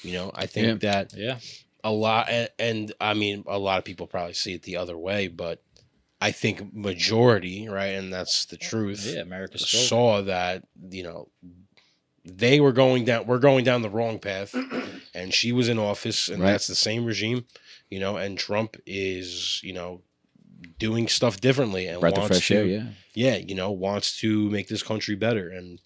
I think that yeah, a lot, and I mean, a lot of people probably see it the other way, but I think majority, right, and that's the truth. yeah. America spoke. Saw that they were going down. We're going down the wrong path, and she was in office, and Right. that's the same regime, and Trump is doing stuff differently and Breath of wants fresh to, air. Yeah. wants to make this country better, and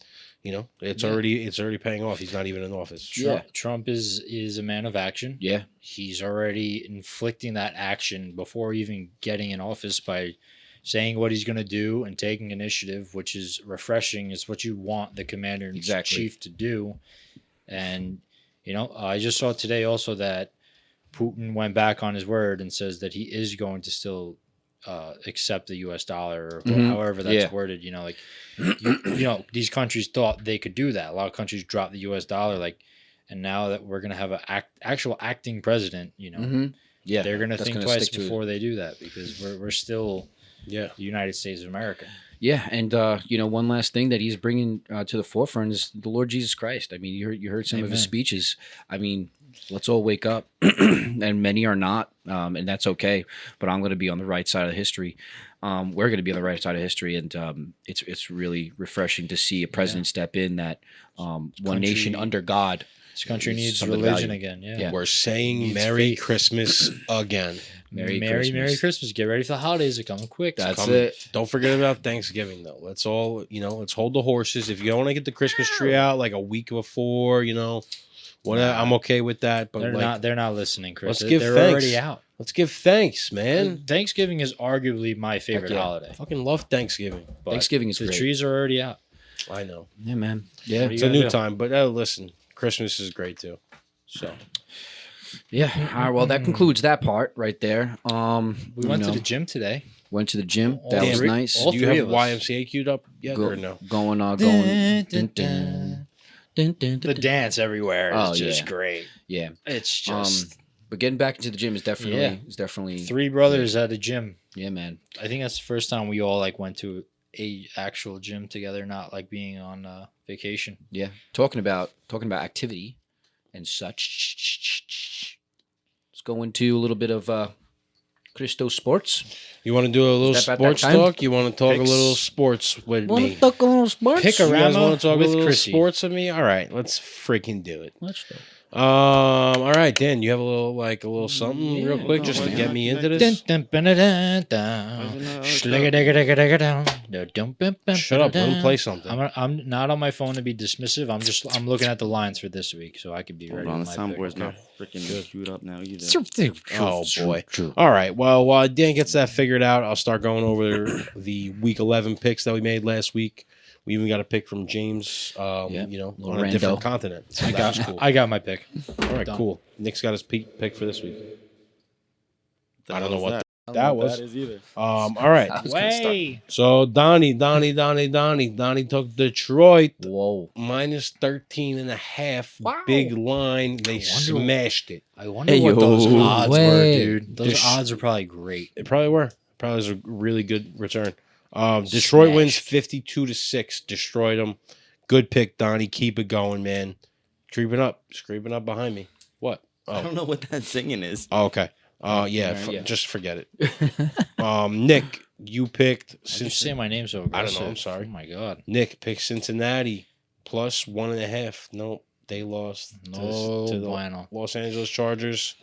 it's Yeah. already paying off. He's not even in office. Trump is a man of action. Yeah. He's already inflicting that action before even getting in office by saying what he's going to do and taking initiative, which is refreshing. It's what you want the commander in chief to do. And, I just saw today also that Putin went back on his word and says that he is going to still accept the U.S. dollar or however that's worded. These countries thought they could do that. A lot of countries dropped the U.S. dollar, and now that we're going to have an actual acting president, they're going to think twice before they do that because we're still the United States of America. Yeah, and one last thing that he's bringing to the forefront is the Lord Jesus Christ. I mean, you heard some of his speeches. I mean, let's all wake up, and many are not, and that's okay. But I'm going to be on the right side of history. We're going to be on the right side of history, and it's really refreshing to see a president step in that one nation under God. This country needs religion again. Yeah. We're saying Merry Christmas again. Merry Christmas. Get ready for the holidays. They're coming quick. That's it. Don't forget about Thanksgiving, though. Let's all, let's hold the horses. If you want to get the Christmas tree out like a week before, whatever, I'm okay with that. But they're not listening, Chris. They're thanks. Already out. Let's give thanks, man. Thanksgiving is arguably my favorite holiday. I fucking love Thanksgiving. But Thanksgiving is the great. trees are already out. I know. Yeah, man. Yeah, it's a new time. But listen, Christmas is great too. So. Yeah. All right. Well, that concludes that part right there. We went to the gym today. Went to the gym. That was nice. Do you have YMCA queued up yet or no? Going. The dance everywhere is just great. Yeah. It's just. But getting back into the gym is definitely three brothers at a gym. Yeah, man. I think that's the first time we all went to a actual gym together, not being on vacation. Yeah. Talking about activity and such. Let's go into a little bit of Cristo sports. You want to do a little sports talk? You want to talk a little sports with me? Want to talk a little sports? Pick a You guys want to talk a with little Chrissy. sports with me? All right, let's freaking do it. Let's go. All right, Dan, you have a little something real quick just to get me into this? Shut up, let him play something. I'm not on my phone to be dismissive. I'm looking at the lines for this week so I could be ready. Hold on, the with my pick. soundboard's not freaking screwed up now either. Oh boy. All right. Well, while Dan gets that figured out, I'll start going over the week 11 picks that we made last week. We even got a pick from James, on a different continent. So that was cool. I got my pick. All right, Done. cool. Nick's got his pick for this week. I don't know what that that was. That is either. All right. Way. So Donnie took Detroit. Whoa. Minus 13.5. Wow. Big line. They smashed it. I wonder what those odds were, dude. Those odds are probably great. It probably were. Probably was a really good return. Detroit wins 52-6. Destroyed them. Good pick, Donnie. Keep it going, man. Screaming up behind me. What? I don't know what that singing is. Oh, okay. Just forget it. Nick, you picked. Did you say my name so aggressive? I don't know. I'm sorry. Oh my god. Nick picked Cincinnati plus 1.5. Nope, they lost to the Los Angeles Chargers,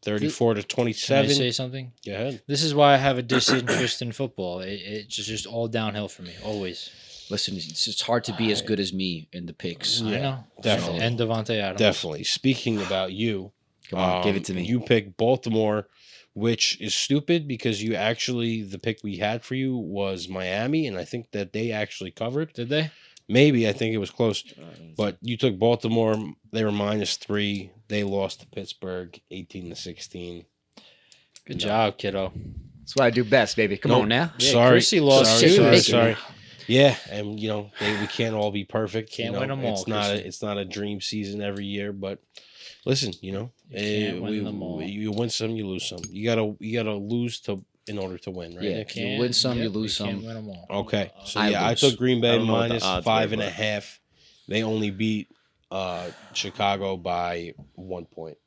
34-27. Can I say something? Go ahead. This is why I have a disinterest in football. It's just all downhill for me, always. Listen, it's hard to be as good as me in the picks. I know. Definitely. And Devontae Adams. Definitely. Speaking about you, Come on, give it to me. You picked Baltimore, which is stupid because the pick we had for you was Miami, and I think that they actually covered. Did they? Maybe. I think it was close. But you took Baltimore. They were -3. They lost to Pittsburgh 18-16. Good job, kiddo. That's what I do best, baby. Come on now. Yeah, sorry. Chrissy lost Sorry. Yeah, and we can't all be perfect. Can't win them all. It's not a dream season every year, but listen, can't win them all. You win some, you lose some. You gotta lose in order to win, right? Yeah, you win some, you lose some. Can't win them all. Okay, so I I took Green Bay I don't know what the minus odds 5.5. They only beat Chicago by 1 point.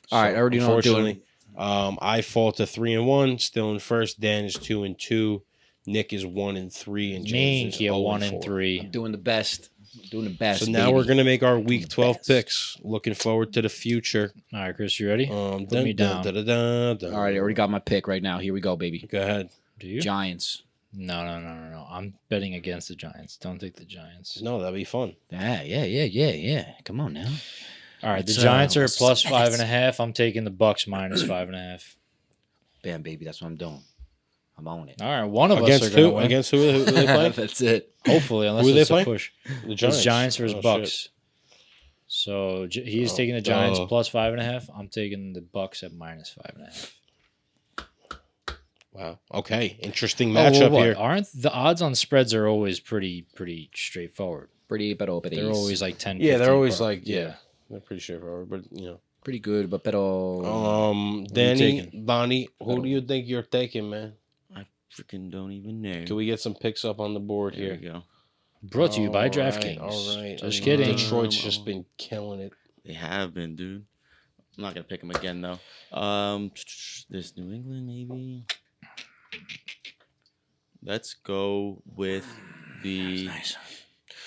All right, I already know what I'm doing. I fall to 3-1, still in first. Dan is 2-2. Nick is 1-3, and James is 0-4. I'm doing the best. So now we're gonna make our week 12 picks. Looking forward to the future. All right, Chris, you ready? Put me down. All right, I already got my pick right now. Here we go, baby. Go ahead. Do you? Giants. No. I'm betting against the Giants. Don't take the Giants. No, that'd be fun. Yeah. Come on now. All right, the Giants are plus 5.5. I'm taking the Bucks minus 5.5. Bam, baby. That's what I'm doing. I'm on it. All right, one of us Against are going to who? win. Against who they play? That's it. Hopefully, unless Who are they it's a playing? push. The It's Giants versus Oh, Bucks. shit. So he's Oh, taking the Giants duh. plus 5.5. I'm taking the Bucks at minus 5.5. Wow. Okay. Interesting Oh, well, matchup what? here. Aren't the odds on spreads are always pretty straightforward? Pero They're always like 10. Yeah, they're 15 always per- like they're pretty straightforward. But pretty good, but pero Danny, taking? Bonnie, who do you think you're taking, man? I freaking don't even know. Can we get some picks up on the board Here here? we go. Brought to you by All DraftKings. All right. Just I mean, kidding. Detroit's just been killing it. They have been, dude. I'm not gonna pick them again though. This New England maybe. Let's go with the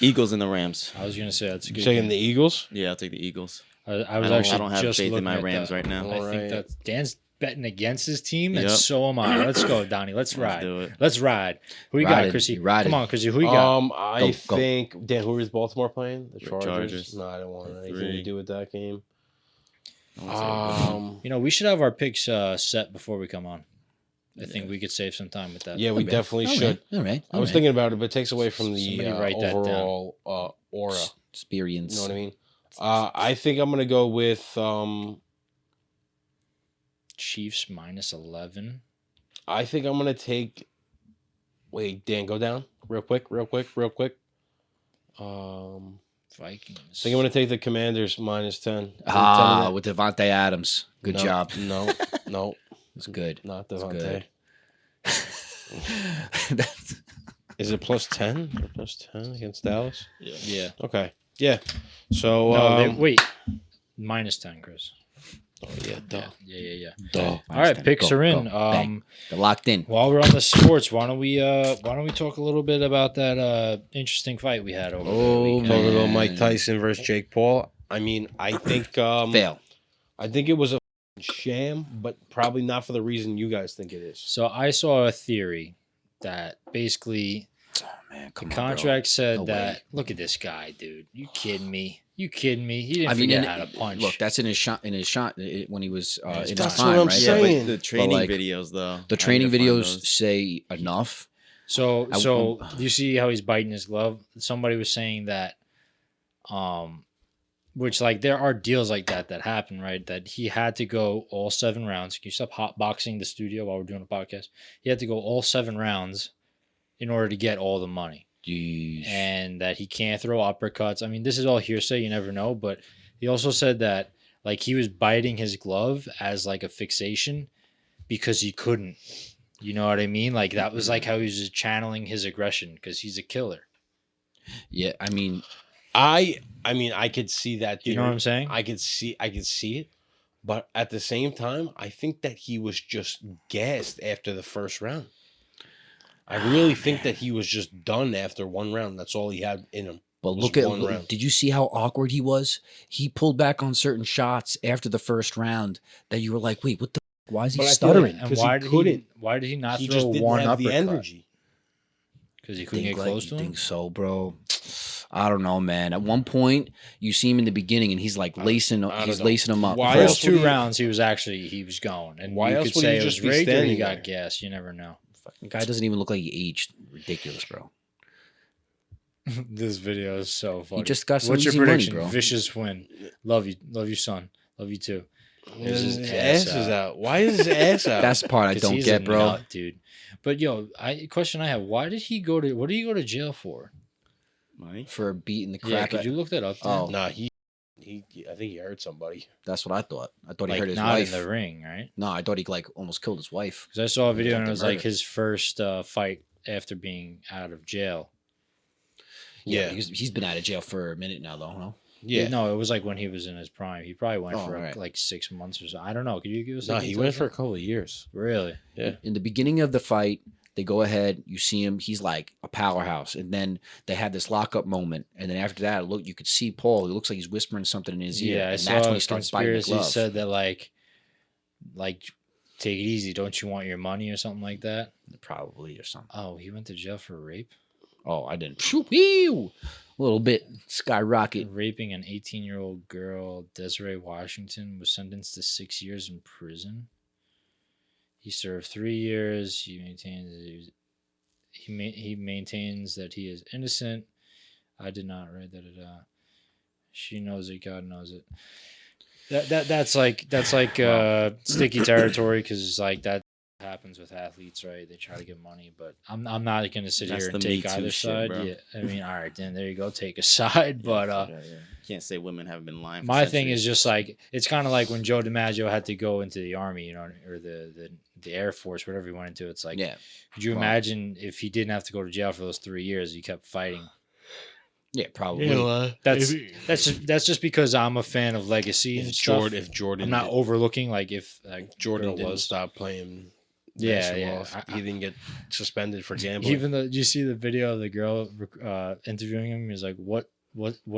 Eagles and the Rams. I was gonna say that's a You good. taking game. the Eagles? Yeah, I'll take the Eagles. I was I actually don't have just faith in looking my at Rams that. right now. I All think right. that Dan's betting against his team, and Yep. so am I. Let's go, Donnie. Let's Let's ride. do it. Let's ride. Who you Ride got, it. Chrissy? You ride Come it. on, Chrissy. Who you got? I Go. think Dan. Who is Baltimore playing? The Chargers. Chargers. No, I don't want anything to 3. do with that game. I wanna say a good one. You know, we should have our picks set before we come on. I think we could save some time with that. Yeah, we Okay. definitely All should. right. All right. I was thinking about it, but it takes away from the Somebody write that down. overall aura. Experience. You know what I mean? I think I'm gonna go with Chiefs minus 11. I think I'm gonna take. Wait, Dan, go down real quick. Vikings. I think I'm gonna take the Commanders minus 10. With Devontae Adams. Good job. No, It's good. not It's Devontae. good. That's- Is it plus 10 or plus 10 against Dallas? Yeah. Okay. Yeah. So No, wait. Minus 10, Chris. oh, yeah, duh. Yeah. Duh. All right, picks Go, are in. go. Bang. They're locked in. While we're on the sports, why don't we talk a little bit about that interesting fight we had over the weekend? Talking about Man. Mike Tyson versus Jake Paul. I mean, I think Fail. I think it was a sham, but probably not for the reason you guys think it is. So I saw a theory that basically Oh, man, the come on, contract said No that. way. Look at this guy, dude. You kidding me? He didn't I mean, forget how to punch. look, that's in his shot. When he was in his That's prime, what I'm right? Yeah, saying. but the training like, videos though. The I training need to find videos those. say enough. So I- you see how he's biting his glove? Somebody was saying that, which like there are deals like that happen, right? That he had to go all 7 rounds. Can you stop hotboxing the studio while we're doing a podcast? He had to go all 7 rounds in order to get all the money, Jeez. and that he can't throw uppercuts. I mean, this is all hearsay. You never know, but he also said that like he was biting his glove as like a fixation because he couldn't. You know what I mean? Like that was like how he was just channeling his aggression because he's a killer. Yeah, I mean, I mean, I could see that. You know what I'm saying? I could see it, but at the same time, I think that he was just gassed after the first round. I really think that he was just done after 1 round. That's all he had in him. but was look at. one round. Did you see how awkward he was? He pulled back on certain shots after the first round that you were like, wait, what the? Why is he But I feel stuttering? like- And 'Cause why he did couldn't. Why did he not He throw just didn't one have the uppercut? energy. Because he couldn't get Think close to you him. think so, bro? I don't know, man. At one point, you see him in the beginning, and he's like lacing. I He's don't know. lacing him up. Why First else would 2 he- rounds, he was going, and Why you else could would he say it just was be rigged or he standing got there? gas. You never know. The guy doesn't even look like he aged. Ridiculous, bro. This video is so funny. He just got some What's your easy money, prediction? bro. Vicious win. Love you, son. Love you too. His, his ass ass is out. out. Why is his ass out? That's the part I 'Cause don't he's get, a bro. nut, dude. But yo, question I have: why did he go to? What did he go to jail for? Mike? For beating the Yeah, crap. could out- you look that up? Dan? Oh. Nah, he. I think he hurt somebody. That's what I thought. I thought he like hurt his not wife. in the ring, right? No, I thought he like almost killed his wife. Because I saw a video and it Attempted was like murder. his first fight after being out of jail. Yeah. He's been out of jail for a minute now, though. No? Yeah. No, it was like when he was in his prime. He probably went Oh, for right. like 6 months or so. I don't know. Could you give us? No, any he details went for on a couple of years. that? Really. Yeah. In the beginning of the fight, they go ahead. You see him. He's like a powerhouse, and then they have this lockup moment, and then after that, look, you could see Paul. He looks like he's whispering something in his ear, Yeah, I and saw that's when a he starts biting the conspiracy glove. said that like take it easy. Don't you want your money or something like that? Probably or something. Oh, he went to jail for rape. Oh, I didn't. Pew! A little bit skyrocket. Raping an 18-year-old girl, Desiree Washington, was sentenced to 6 years in prison. He served 3 years. He maintains that he is innocent. I did not write that. She knows it. God knows it. That's like sticky territory because like that happens with athletes, right? They try to get money, but I'm not going to sit That's here and the Me take Too either shit, side. bro. Yeah, I mean, all right, then there you go, take a side. But can't say women haven't been lying. For my thing is centuries. just like it's kind of like when Joe DiMaggio had to go into the army, you know, or the Air Force, whatever he went into. It's like, Yeah. could you Well- imagine if he didn't have to go to jail for those 3 years? He kept fighting. Yeah, probably. That's just because I'm a fan of legacy and stuff. If Jordan, I'm not overlooking like if Jordan girl didn't was. stop playing. Yeah, basketball, yeah. he didn't get suspended for gambling. Even though you see the video of the girl interviewing him, he's like, "What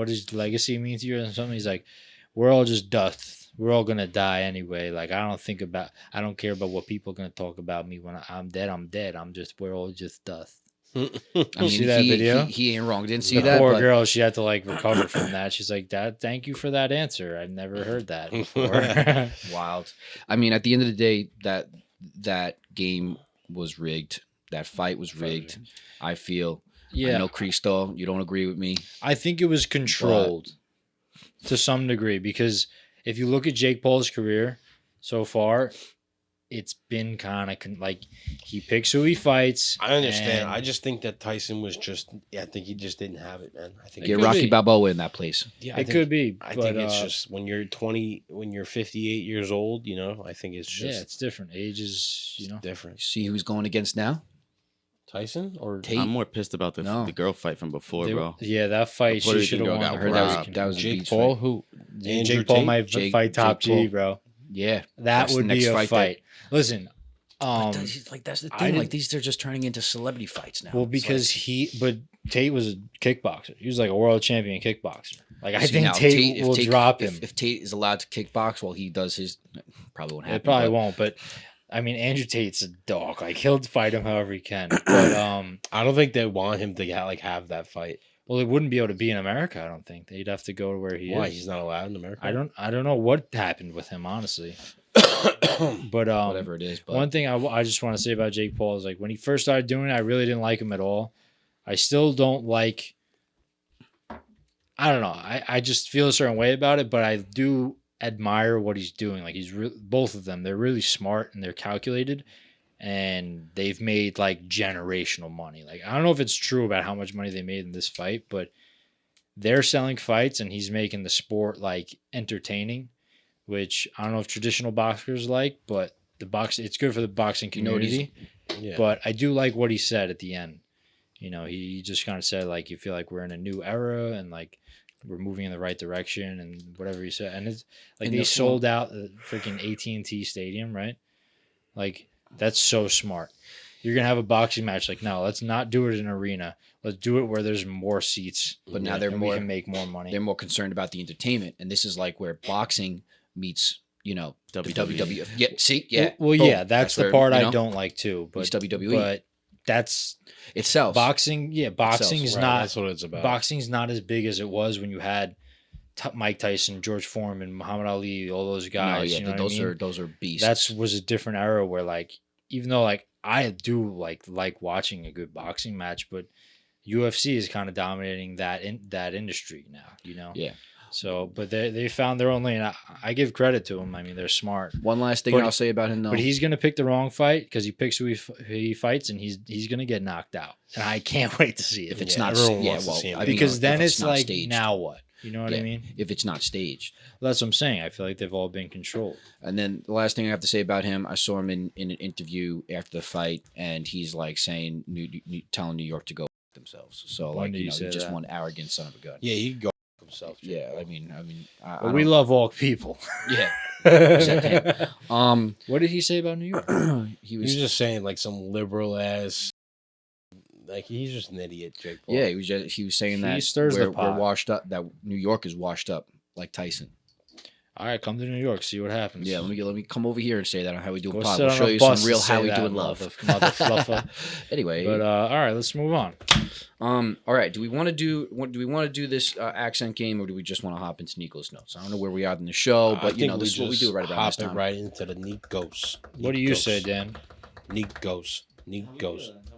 does legacy mean to you?" And something he's like, "We're all just dust. We're all gonna die anyway. Like I don't care about what people are gonna talk about me when I'm dead. I'm dead. We're all just dust." I mean, see that video? He ain't wrong. Didn't see The that. poor But girl, she had to like recover from that. She's like, "Dad, thank you for that answer. I've never heard that before." wild. I mean, at the end of the day, that game was rigged. That fight was rigged. I feel. Yeah, I know Cristo, you don't agree with me. I think it was controlled to some degree because if you look at Jake Paul's career so far, it's been kind of like he picks who he fights. I understand. and- I just think that Tyson was just. Yeah, I think he just didn't have it, man. I think. Get could Rocky be. Balboa in that place. Yeah, it could be. I but, think it's just when you're 20, when you're 58 years old. You know, I think it's just. yeah, it's different. Ages, you know. different. See who's going against now? Tyson or Tate. I'm more pissed about the No. girl fight from before, bro. Yeah, that fight Puerto she should Rican have girl won. got I heard robbed. that was a Jake beach Paul? fight. Who? Andrew Jake Paul Tate? might Jake- fight top Jake Paul. G, bro. Yeah, That That's the would be next a fight fight. Listen, that's the I thing. Like didn't- these, they're just turning into celebrity fights now. well, It's because like- but Tate was a kickboxer. He was like a world champion kickboxer. Like I See, think now, Tate will drop him. If Tate is allowed to kickbox while he does his, probably won't happen. It probably but won't, but I mean, Andrew Tate's a dog. Like he'll fight him however he can. But I don't think they want him to have that fight. well, he wouldn't be able to be in America. I don't think they'd have to go to where he Why? is. He's not allowed in America. I don't know what happened with him, honestly. But whatever it is. But one thing I just want to say about Jake Paul is like when he first started doing it, I really didn't like him at all. I still don't like. I don't know. I just feel a certain way about it, but I do admire what he's doing. Like both of them, they're really smart and they're calculated, and they've made like generational money. Like I don't know if it's true about how much money they made in this fight, but they're selling fights and he's making the sport like entertaining, which I don't know if traditional boxers like, but it's good for the boxing You know what community. Yeah. But I do like what he said at the end. You know, he just kind of said like you feel like we're in a new era and like we're moving in the right direction and whatever he said. And it's like And they the- sold out the freaking AT&T Stadium, right? Like that's so smart. You're gonna have a boxing match. Like no, let's not do it in an arena. Let's do it where there's more seats. But now they're and more we can make more money. they're more concerned about the entertainment, and this is like where boxing meets, the WWE. WWF. Yeah, see, yeah. Well, Boom. yeah, that's the where, part I don't like too. It's But WWE. but that's It sells. boxing. Yeah, boxing's Right, not. That's what it's about. Boxing's not as big as it was when you had Mike Tyson, George Foreman, Muhammad Ali, all those No, guys. yeah, you know what those I mean? are those are beasts. That was a different era where like even though like I do like watching a good boxing match, but UFC is kind of dominating that industry now. You know. Yeah. So, but they found their own lane. I give credit to them. I mean, they're smart. One last thing But- I'll say about him, though. But he's gonna pick the wrong fight because he picks who he fights, and he's gonna get knocked out. And I can't wait to see it. if it's Yeah, not, everyone yeah, wants to well, see him I mean, Because if then it's not like staged. now what? You know what I Yeah. mean? If it's not staged. Well, that's what I'm saying. I feel like they've all been controlled. And then the last thing I have to say about him, I saw him in an interview after the fight, and he's like saying, telling New York to go themselves. So When like, did he he's say just that? one arrogant son of a gun. Yeah, he could go himself. Jake Yeah, Paul. I mean, I But we don't- love all people. Yeah. What did he say about New York? He He was, was just saying like some liberal ass. Like he's just an idiot, Jake Paul. yeah, he was saying He that stirs the we're pot. washed up. That New York is washed up like Tyson. All right, come to New York, see what happens. Yeah, let me come over here and say that on How We Doing Go Pod. sit We'll on show a you bus some real and say How We that, Doing love. mother fluffer. Anyway, But all right, let's move on. all right. Do we want to do this accent game, or do we just want to hop into Nico's notes? I don't know where we are in the show, I but you think know, this is what we just do right about hop this time. it right into the Nikos. What do you say, Dan? Nikos.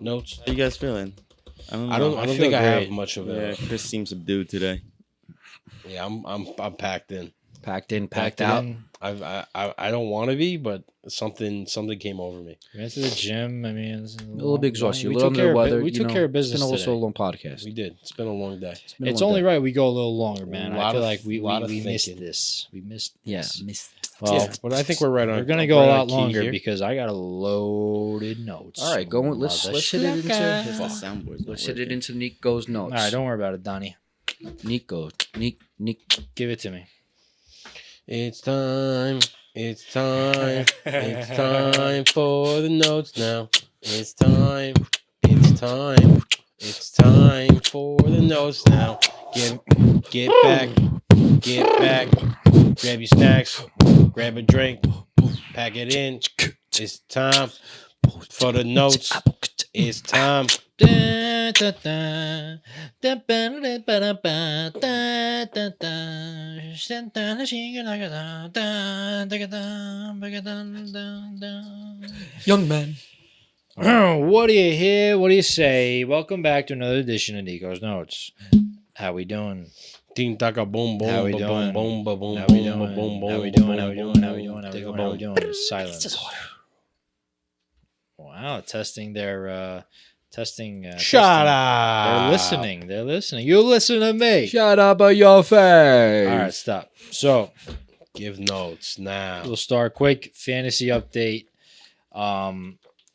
Notes. How you guys feeling? I don't know. I don't feel think I have great. much of Yeah, it. Chris seems subdued today. Yeah, I'm packed in. Packed in, packed Packed out. in. I don't want to be, but something came over me. We went to the gym. I mean, it's A little bit exhausted. We a little took under care the of weather. we you took know, care of It's business been also today. a long podcast. We did. It's been a long day. been a It's long only day. right we go a little longer, man. I Lot feel of- like we lot of missed thinking. this. We missed Yeah, this. missed. Well, Yeah, but I think we're right on. we're gonna go right a on lot key longer here. because I got a loaded notes. All right, let's hit it into It's the soundboard's not let's hit it working. into Nico's notes. All right, don't worry about it, Donnie. Nico. Give it to me. It's time. It's time. It's time for the notes now. It's time. It's time. It's time for the notes now. Get back. Get back. Grab your snacks. Grab a drink. Pack it in. It's time for the notes. It's time. Young man. What do you hear? What do you say? Welcome back to another edition of Nico's Notes. How we doing? Ding taka boom boom How we boom doing? boom boom boom How we boom doing? boom boom How we boom doing? How we doing? How we doing? How we doing? How we doing? Silence. Wow, testing their testing. Shut testing. up. They're listening. They're listening. You listen to me. Shut up on your face. All right, stop. So Give notes now. we'll start quick fantasy update.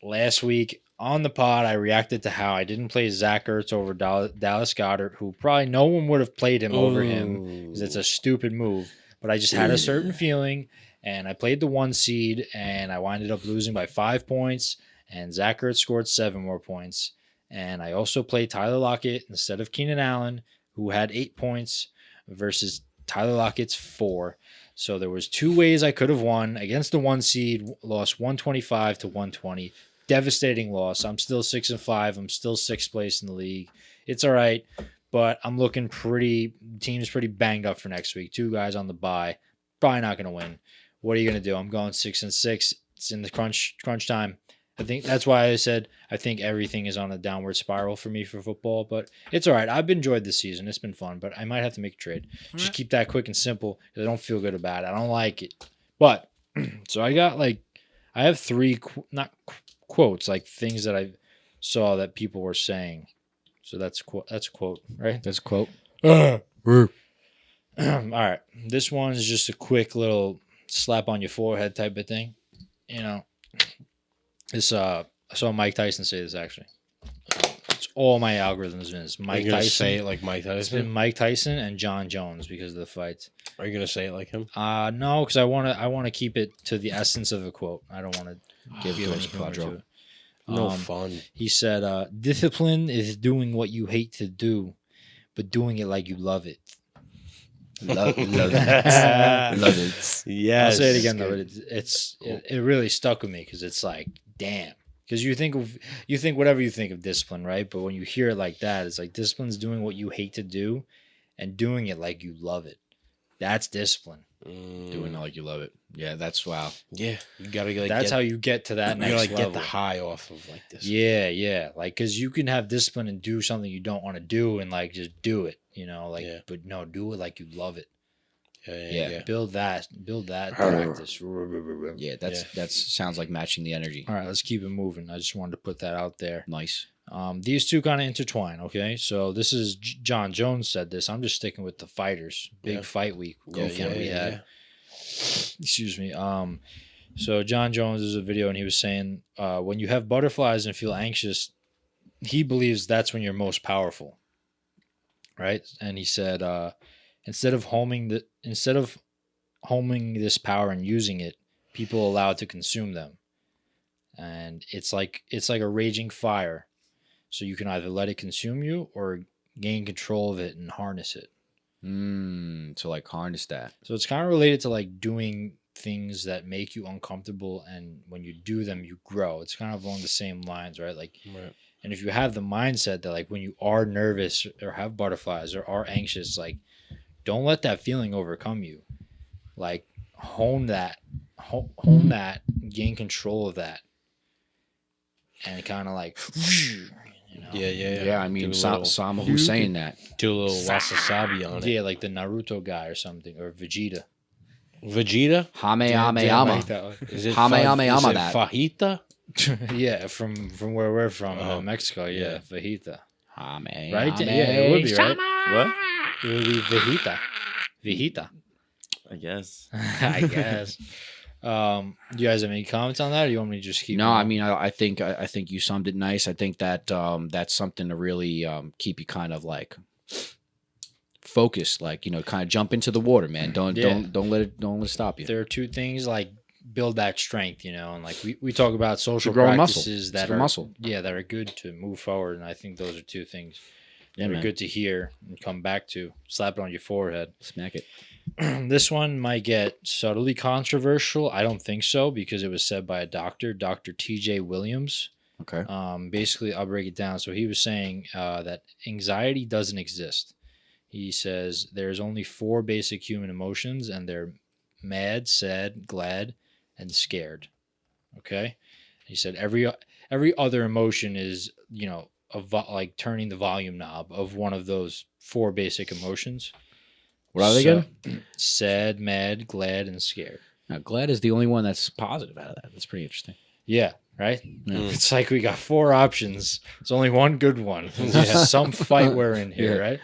Last week on the pod, I reacted to how I didn't play Zach Ertz over Dallas Goddard, who probably no one would have played him over him because it's a stupid move. But I just had a certain feeling, and I played the 1 seed, and I winded up losing by 5 points, and Zach Ertz scored 7 more points. And I also played Tyler Lockett instead of Keenan Allen, who had 8 points versus Tyler Lockett's 4. So there was 2 ways I could have won against the 1 seed, lost 125 to 120. Devastating loss. I'm still 6-5. I'm still 6th place in the league. It's all right, but I'm looking team's pretty banged up for next week. 2 guys on the bye. Probably not going to win. What are you going to do? I'm going 6-6. It's in the crunch time. I think that's why I said I think everything is on a downward spiral for me for football, but it's all right. I've enjoyed this season. It's been fun, but I might have to make a trade. Just keep that quick and simple because I don't feel good about it. I don't like it. But so I have 3 not quotes, like things that I saw that people were saying. So that's a quote, right? That's a quote. All right. This one is just a quick little slap on your forehead type of thing. You know, this I saw Mike Tyson say this actually. It's all my algorithms is Are Mike you gonna Tyson. say it like Mike It's been Tyson? Mike Tyson and John Jones because of the fights. Are you gonna say it like him? No, because I want to keep it to the essence of a quote. I don't want to give Give any us humor Quadro. to it. No fun. He said, "Discipline is doing what you hate to do, but doing it like you love it." Love it. Love it. Yes. I'll say it again though. But it really stuck with me because it's like, damn. Because you think whatever you think of discipline, right? But when you hear it like that, it's like discipline's doing what you hate to do, and doing it like you love it. That's discipline. Doing it like you love it. Yeah, that's wow. Yeah, you gotta like. That's how you get to that you next gotta like level. get the high off of like this. Yeah. Like, because you can have discipline and do something you don't want to do and, like, just do it, you know? Like, Yeah. but no, do it like you love it. Yeah. Build that practice. Yeah, that sounds like matching the energy. All right, let's keep it moving. I just wanted to put that out there. Nice. These two kind of intertwine, okay? So this is John Jones said this. I'm just sticking with the fighters. Big Yeah. fight week we had. Yeah. Excuse me. So John Jones is a video, and he was saying when you have butterflies and feel anxious, he believes that's when you're most powerful, right? And he said instead of homing this power and using it, people allow it to consume them, and it's like a raging fire. So you can either let it consume you or gain control of it and harness it. So like harness that. So it's kind of related to like doing things that make you uncomfortable, and when you do them, you grow. It's kind of along the same lines, right? Like, Right. and if you have the mindset that like when you are nervous or have butterflies or are anxious, like don't let that feeling overcome you. Like hone that, hone that, gain control of that, and kind of like, you know, Yeah, I mean, Do a little- Sama who's saying that. do a little wasabi on it. yeah, like the Naruto guy or something, or Vegeta. Vegeta? Hameyama. Is it Hameyama is it that. fajita? Yeah, from where we're from, Oh. Mexico. Yeah, fajita. Hame, Right? Yeah, it would be right. What? It would be vejita. Vejita. I guess. I guess. Do you guys have any comments on that, or you want me to just keep? No, going? I mean, I think you summed it nice. I think that that's something to really keep you kind of like focused, like, you know, kind of jump into the water, man. Don't let it stop you. there are two things like build that strength, you know, and like we talk about social growing muscle. practices It's that the are muscle. yeah, that are good to move forward, and I think those are two things Yeah, that are man. good to hear and come back to. Slap it on your forehead. Smack it. This one might get subtly controversial. I don't think so, because it was said by a doctor, Dr. T.J. Williams. Okay. Basically, I'll break it down. So he was saying that anxiety doesn't exist. He says there's only 4 basic human emotions, and they're mad, sad, glad, and scared. Okay. He said every other emotion is, you know, like turning the volume knob of one of those 4 basic emotions. What are they again? Sad, mad, glad, and scared. Now, glad is the only one that's positive out of that. That's pretty interesting. Yeah, right? Yeah. It's like we got 4 options. There's only one good one. There's some fight we're in here, Yeah. right?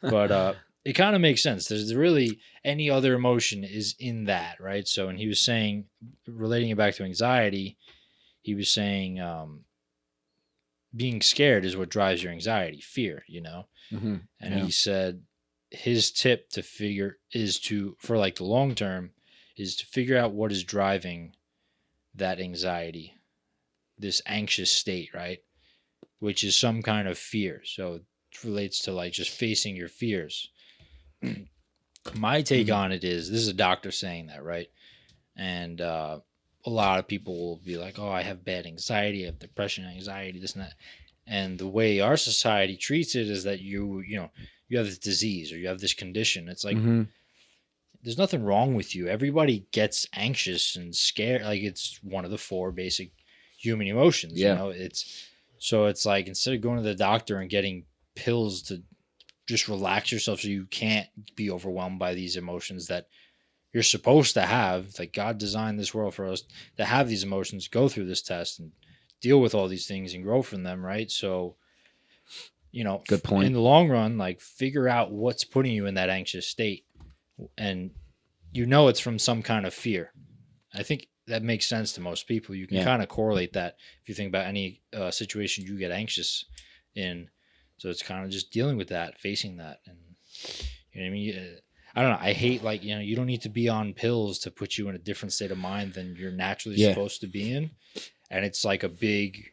But it kind of makes sense. There's really any other emotion is in that, right? So, and he was saying, relating it back to anxiety, he was saying being scared is what drives your anxiety, fear, you know? Mm-hmm. And Yeah. he said his tip to figure is to, for like the long term, is to figure out what is driving that anxiety, this anxious state, right? Which is some kind of fear. So it relates to like just facing your fears. My take on it is, this is a doctor saying that, right? And a lot of people will be like, oh, I have bad anxiety, I have depression, anxiety, this and that. And the way our society treats it is that you have this disease or you have this condition. It's like, Mm-hmm. there's nothing wrong with you. Everybody gets anxious and scared. Like, it's one of the 4 basic human emotions. Yeah. You know, it's like, instead of going to the doctor and getting pills to just relax yourself so you can't be overwhelmed by these emotions that you're supposed to have. It's like God designed this world for us to have these emotions, go through this test and deal with all these things and grow from them, right? So, you know, Good point. in the long run, like, figure out what's putting you in that anxious state, and you know it's from some kind of fear. I think that makes sense to most people. You can Yeah. kind of correlate that if you think about any situation you get anxious in. So it's kind of just dealing with that, facing that, and you know what I mean. I don't know. I hate, like, you know, you don't need to be on pills to put you in a different state of mind than you're naturally Yeah. supposed to be in, and it's like a big,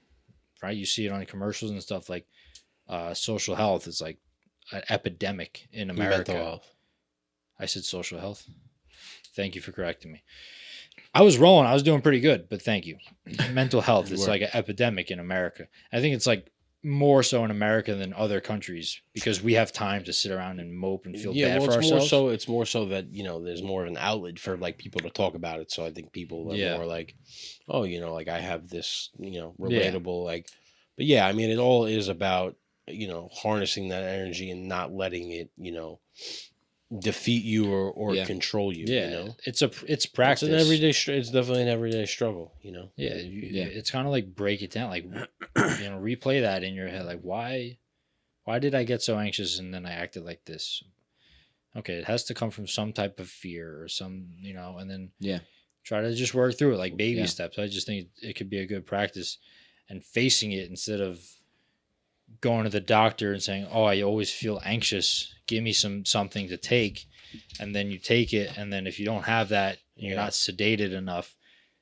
right? You see it on commercials and stuff, like social health is like an epidemic in America. Mental health. I said social health. Thank you for correcting me. I was rolling. I was doing pretty good, but thank you. Mental health is were. like an epidemic in America. I think it's like more so in America than other countries because we have time to sit around and mope and feel bad for ourselves. It's more so that, you know, there's more of an outlet for like people to talk about it. So I think people are more like, oh, you know, like I have this, you know, relatable, like, but yeah, I mean, it all is about, you know, harnessing that energy and not letting it, you know, defeat you or Yeah. control you. Yeah, You know, it's practice. it's an everyday. It's definitely an everyday struggle. You know. Yeah, Yeah. it's kind of like break it down, like, you know, replay that in your head, like why did I get so anxious and then I acted like this? Okay, it has to come from some type of fear or some, you know, and then try to just work through it like baby steps. I just think it could be a good practice, and facing it instead of going to the doctor and saying, oh, I always feel anxious, give me something to take, and then you take it, and then if you don't have that, you're not sedated enough,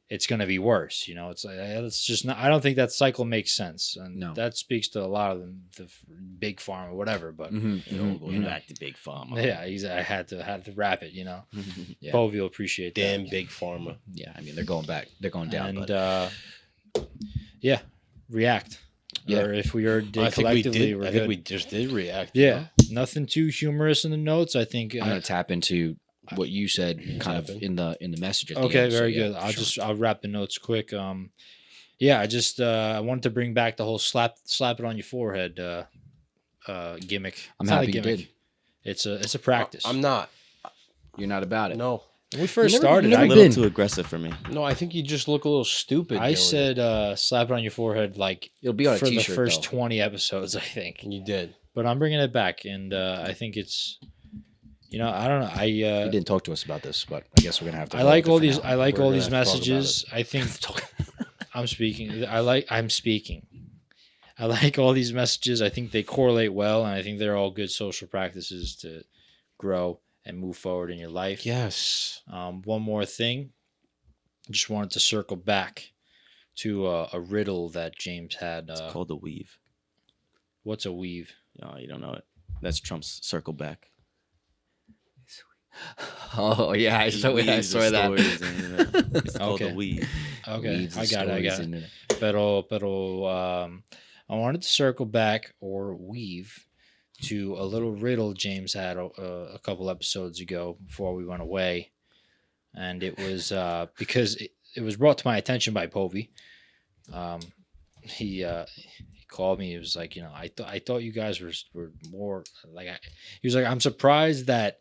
it's going to be worse. You know, it's just not. I don't think that cycle makes sense, and No. that speaks to a lot of the big farm or whatever. But It all going back to Big Pharma. yeah, I had to wrap it. You know, Yeah. Povey will appreciate that. Damn big pharma. Yeah, I mean they're going back. They're going down. And but yeah, react. Yeah. Or if we are I think we collectively, did. we're I good. think we just did react. Yeah, nothing too humorous in the notes. I think. I'm gonna tap into what you said, kind of Tap in the message. At the Okay, end, so very yeah, good. sure. I'll wrap the notes quick. Yeah, I just I wanted to bring back the whole slap it on your forehead gimmick. I'm It's not a happy you gimmick. did. It's a practice. I'm not. You're not about it. No. When we first You never- started, you A never I, little been. too aggressive for me. No, I think you just look a little stupid. I doing said slap it on your forehead like It'll be on a for the t-shirt. first though. 20 episodes, I think. it. You did. But I'm bringing it back, and I think it's, I don't know. He I didn't talk to us about this, but I guess we're gonna have to. I roll like with it all for these. now. I like We're all gonna these have to talk about messages. I think I'm speaking. I'm speaking. I like all these messages. I think they correlate well, and I think they're all good social practices to grow and move forward in your life. Yes. One more thing. Just wanted to circle back to a riddle that James had. It's called the weave. What's a weave? Oh, you don't know it. That's Trump's circle back. Oh yeah, I He saw weaves the that. stories and, it's called Okay. the weave. Okay, Weaves the I got it. stories into it. Pero I wanted to circle back or weave to a little riddle James had a couple episodes ago before we went away, and it was because it was brought to my attention by Povey. He called me. He was like, I thought you guys were more like. He was like, I'm surprised that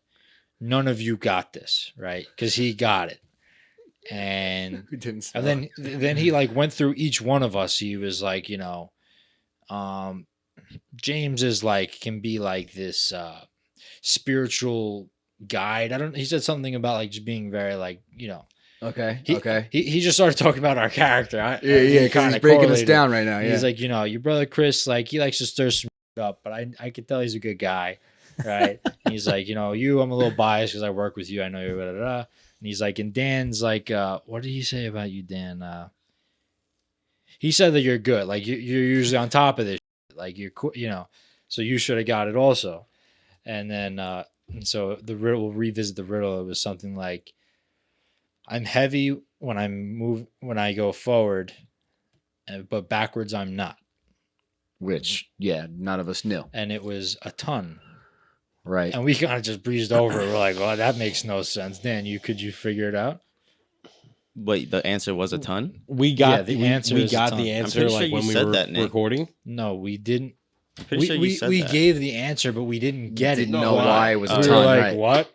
none of you got this, right? Because he got it, and We didn't. and then he like went through each one of us. He was like, James is like can be like this spiritual guide. He said something about like just being very like, Okay. he, okay. He just started talking about our character. Yeah, He because kinda he's breaking us correlated. down right now. Yeah. He's like, your brother Chris, like he likes to stir some up, but I could tell he's a good guy, right? And he's like, I'm a little biased because I work with you. I know you. Blah, blah, blah. And he's like, and Dan's like, what did he say about you, Dan? He said that you're good. Like you're usually on top of this. Shit. Like so you should have got it also. And then and so the riddle, we'll revisit the riddle. It was something like, I'm heavy when I go forward, but backwards I'm not. Which, yeah, none of us knew. And it was a ton. Right. And we kind of just breezed over it. We're like, well, that makes no sense. Dan, could you figure it out? Wait, the answer was a ton? We got Yeah, the we, answer we is a got ton. the I'm answer pretty sure like you when we said were that, Nick. recording. No, we didn't. Pretty sure you said we that. gave the answer, but we didn't get Didn't it. know why it was a we ton. were like, Right. what?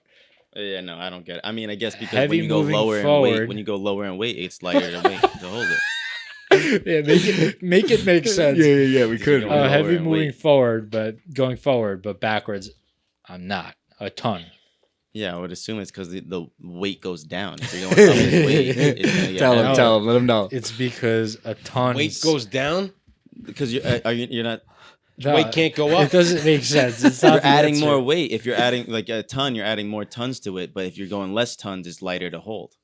Yeah, no, I don't get it. I mean, I guess because Heavy when you go moving lower in forward. weight, when you go lower in weight, it's lighter to weight to hold it. Yeah, make it make sense. Yeah. We could. Lower Heavy and moving weight. forward, but going forward, but backwards, I'm not. A ton. Yeah, I would assume it's because the weight goes down. If you're going up in weight, it's gonna get Tell him. heavier. Tell him. Let him know. It's because a ton. Weight goes down. Because you're not. Weight can't go up. It doesn't make sense. It's not You're the adding answer. more weight. If you're adding like a ton, you're adding more tons to it. But if you're going less tons, it's lighter to hold.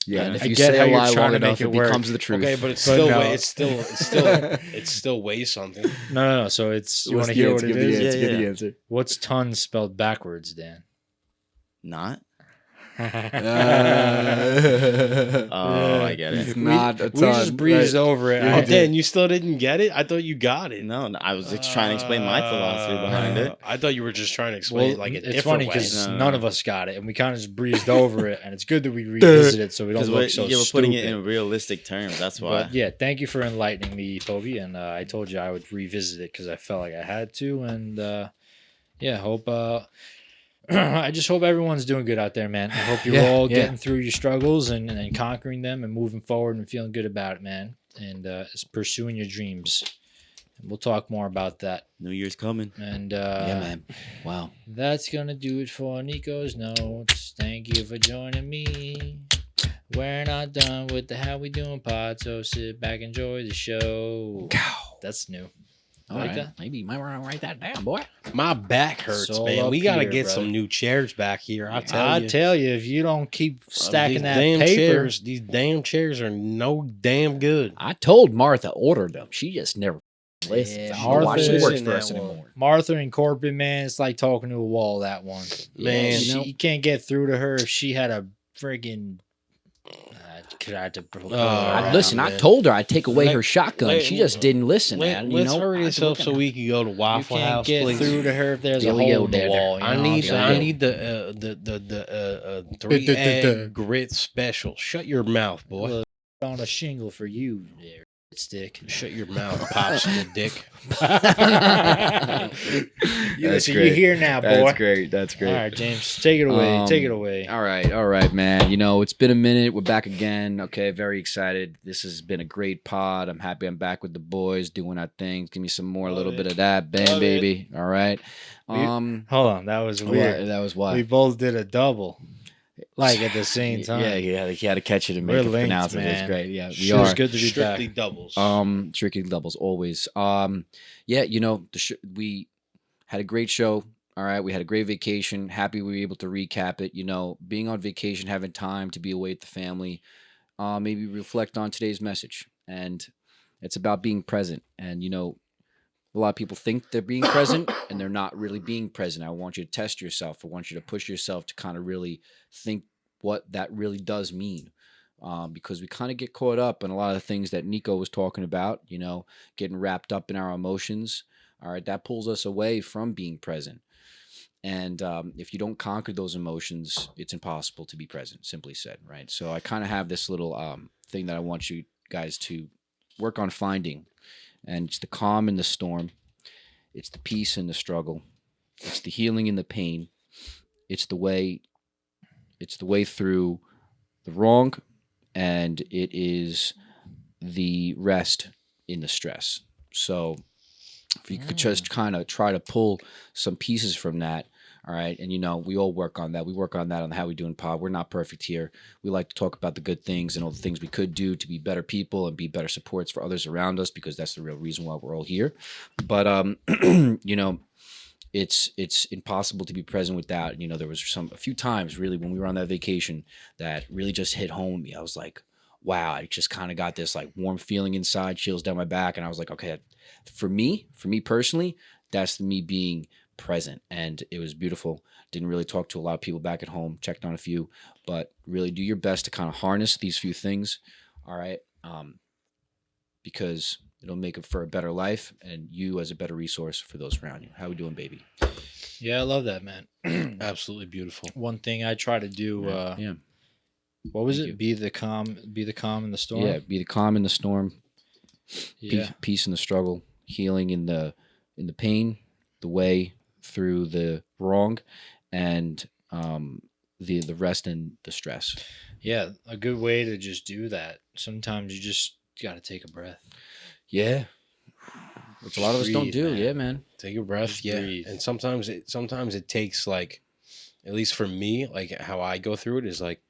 Yeah. And if I you get say how a you're lie trying long to enough, make it it work. becomes the truth. Okay, but it's But still no. it still weighs something. No. So it's. You What's want to the hear answer? what it Give the is? answer. Yeah, Give the yeah. answer. What's ton spelled backwards, Dan? Not. Oh, Uh, I get It's it. not a We ton. just breezed right. over it. Yeah, Oh, did. Dan, you still didn't get it? I thought you got it. No, I was just trying to explain my philosophy behind it. I thought you were just trying to explain it like a it's different funny way. because No. none of us got it, and we kind of just breezed over it. And it's good that we revisit it so we don't Because look so we're stupid. putting it in realistic terms. That's why. But yeah, thank you for enlightening me, Toby. And I told you I would revisit it because I felt like I had to. And yeah, hope. I just hope everyone's doing good out there, man. I hope you're Yeah, all yeah. getting through your struggles and conquering them and moving forward and feeling good about it, man. And pursuing your dreams. And we'll talk more about that. New Year's coming. And Yeah, man. Wow. that's gonna do it for Nico's notes. Thank you for joining me. We're not done with the How We Doing pod, so sit back, enjoy the show. That's new. All Like right. that? Maybe you might want to write that down, boy. My back hurts, It's all man. up We gotta here, get brother. some new chairs back here. I I tell you, if you don't keep stacking these that damn paper, chairs, these damn chairs are no damn good. I told Martha order them. She just never listens. I don't know why she Martha- works for us Well, anymore. Martha and corporate, man, it's like talking to a wall. That one, Man, you know, you can't get through to her if she had a friggin' tried to pull her I around. listen, I man. told her I'd take away Let- her shotgun. let- She just didn't listen, man. You Let's know, hurry I this had to up look so at we can go to You Waffle can't House, get please. through to her if there's There a we hole go, in the there. wall. You I know? need So, I yeah. need the 3 egg grit special. Shut your mouth, boy. Look, on a shingle for you there, stick. Shut your mouth, popsicle dick. You listen, you here now, boy. great. That's All right, James, take it away. Take it Um, away. All right, man. You know, it's been a minute. We're back again. Okay, very excited. This has been a great pod. I'm happy I'm back with the boys doing our thing. Give me some more, a Love little it. bit of that, bam, Love it. baby. All right. Hold on, that was weird. That was what? We both did a double, like at the same time. Yeah, he had to catch it and We're make it linked, pronounce it. It's man. great. Yeah, we Sure, are. it's good to be Strictly back. doubles. Strictly doubles always. Yeah, you know, we had a great show. All right, we had a great vacation. Happy we were able to recap it. You know, being on vacation, having time to be away with the family, maybe reflect on today's message. And it's about being present. And you know, a lot of people think they're being present and they're not really being present. I want you to test yourself. I want you to push yourself to kind of really think what that really does mean. Because we kind of get caught up in a lot of the things that Nico was talking about, you know, getting wrapped up in our emotions. All right, that pulls us away from being present. And if you don't conquer those emotions, it's impossible to be present, simply said, right? So I kind of have this little thing that I want you guys to work on finding. And it's the calm in the storm. It's the peace in the struggle. It's the healing in the pain. It's the way through the wrong, and it is the rest in the stress. So if you could just kind of try to pull some pieces from that, all right, and you know, we all work on that. We work on that on the How We Doing pod. We're not perfect here. We like to talk about the good things and all the things we could do to be better people and be better supports for others around us, because that's the real reason why we're all here. But you know, it's impossible to be present without. You know, there was a few times really when we were on that vacation that really just hit home with me. I was like, wow, I just kind of got this like warm feeling inside, chills down my back, and I was like, okay, for me personally, that's me being present. And it was beautiful. Didn't really talk to a lot of people back at home, checked on a few, but really do your best to kind of harness these few things, all right, because it'll make it for a better life and you as a better resource for those around you. How we doing, baby? Yeah, I love that, man. Absolutely beautiful. One thing I try to do. Yeah, What was Thank it? you. Be the calm in the storm. yeah, be the calm in the storm, Yeah. peace in the struggle, healing in the pain, the way through the wrong, and the rest in the stress. Yeah, a good way to just do that. Sometimes you just got to take a breath. Yeah, which a lot of us don't Breathe, do. man. Yeah, man. Take a breath, Just yeah. breathe. And sometimes it takes, like, at least for me, like how I go through it is like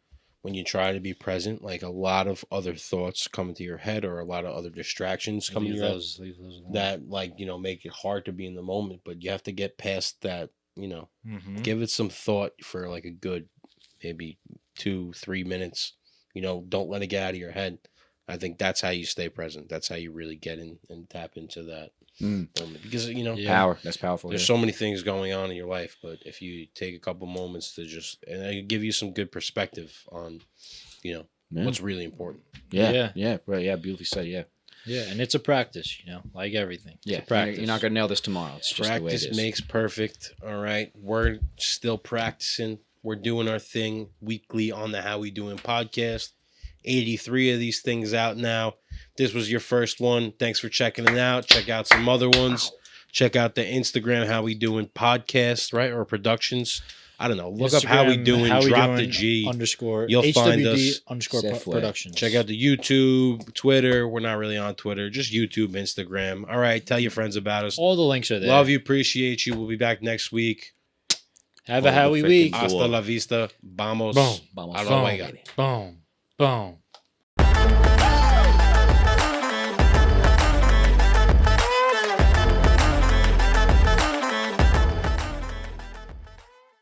when you try to be present, like a lot of other thoughts come into your head or a lot of other distractions come Leave into your head leave those alone. that, like, you know, make it hard to be in the moment. But you have to get past that, you know, Mhm. give it some thought for like a good maybe 2-3 minutes. You know, don't let it get out of your head. I think that's how you stay present. That's how you really get in and tap into that moment. Because, you know, Yeah. Power. That's powerful. there's Yeah. so many things going on in your life, but if you take a couple moments to just, and I give you some good perspective on, you know, Yeah. what's really important. Yeah. Yeah. Right. Yeah. Beautifully said. Yeah. Yeah, and it's a practice, you know, like everything. It's Yeah. a practice. You're not gonna nail this tomorrow. It's just the way it Practice is. makes perfect. All right. We're still practicing. We're doing our thing weekly on the How We Doing podcast. 83 of these things out now. This was your first one. Thanks for checking it out. Check out some other ones. Check out the Instagram How We Doing podcast, right? Or productions. I don't know. Look up How We Instagram, Doing. How We Drop the Doing G. underscore You'll find HWD us. underscore Safeway. productions. Check out the YouTube, Twitter. We're not really on Twitter. Just YouTube, Instagram. All right. Tell your friends about us. All the links are there. Love you. Appreciate you. We'll be back next week. Have a All the Howie freaking week. Cool. Hasta la vista. Vamos. Boom. Vamos. A la Boom. huega. Boom. Boom.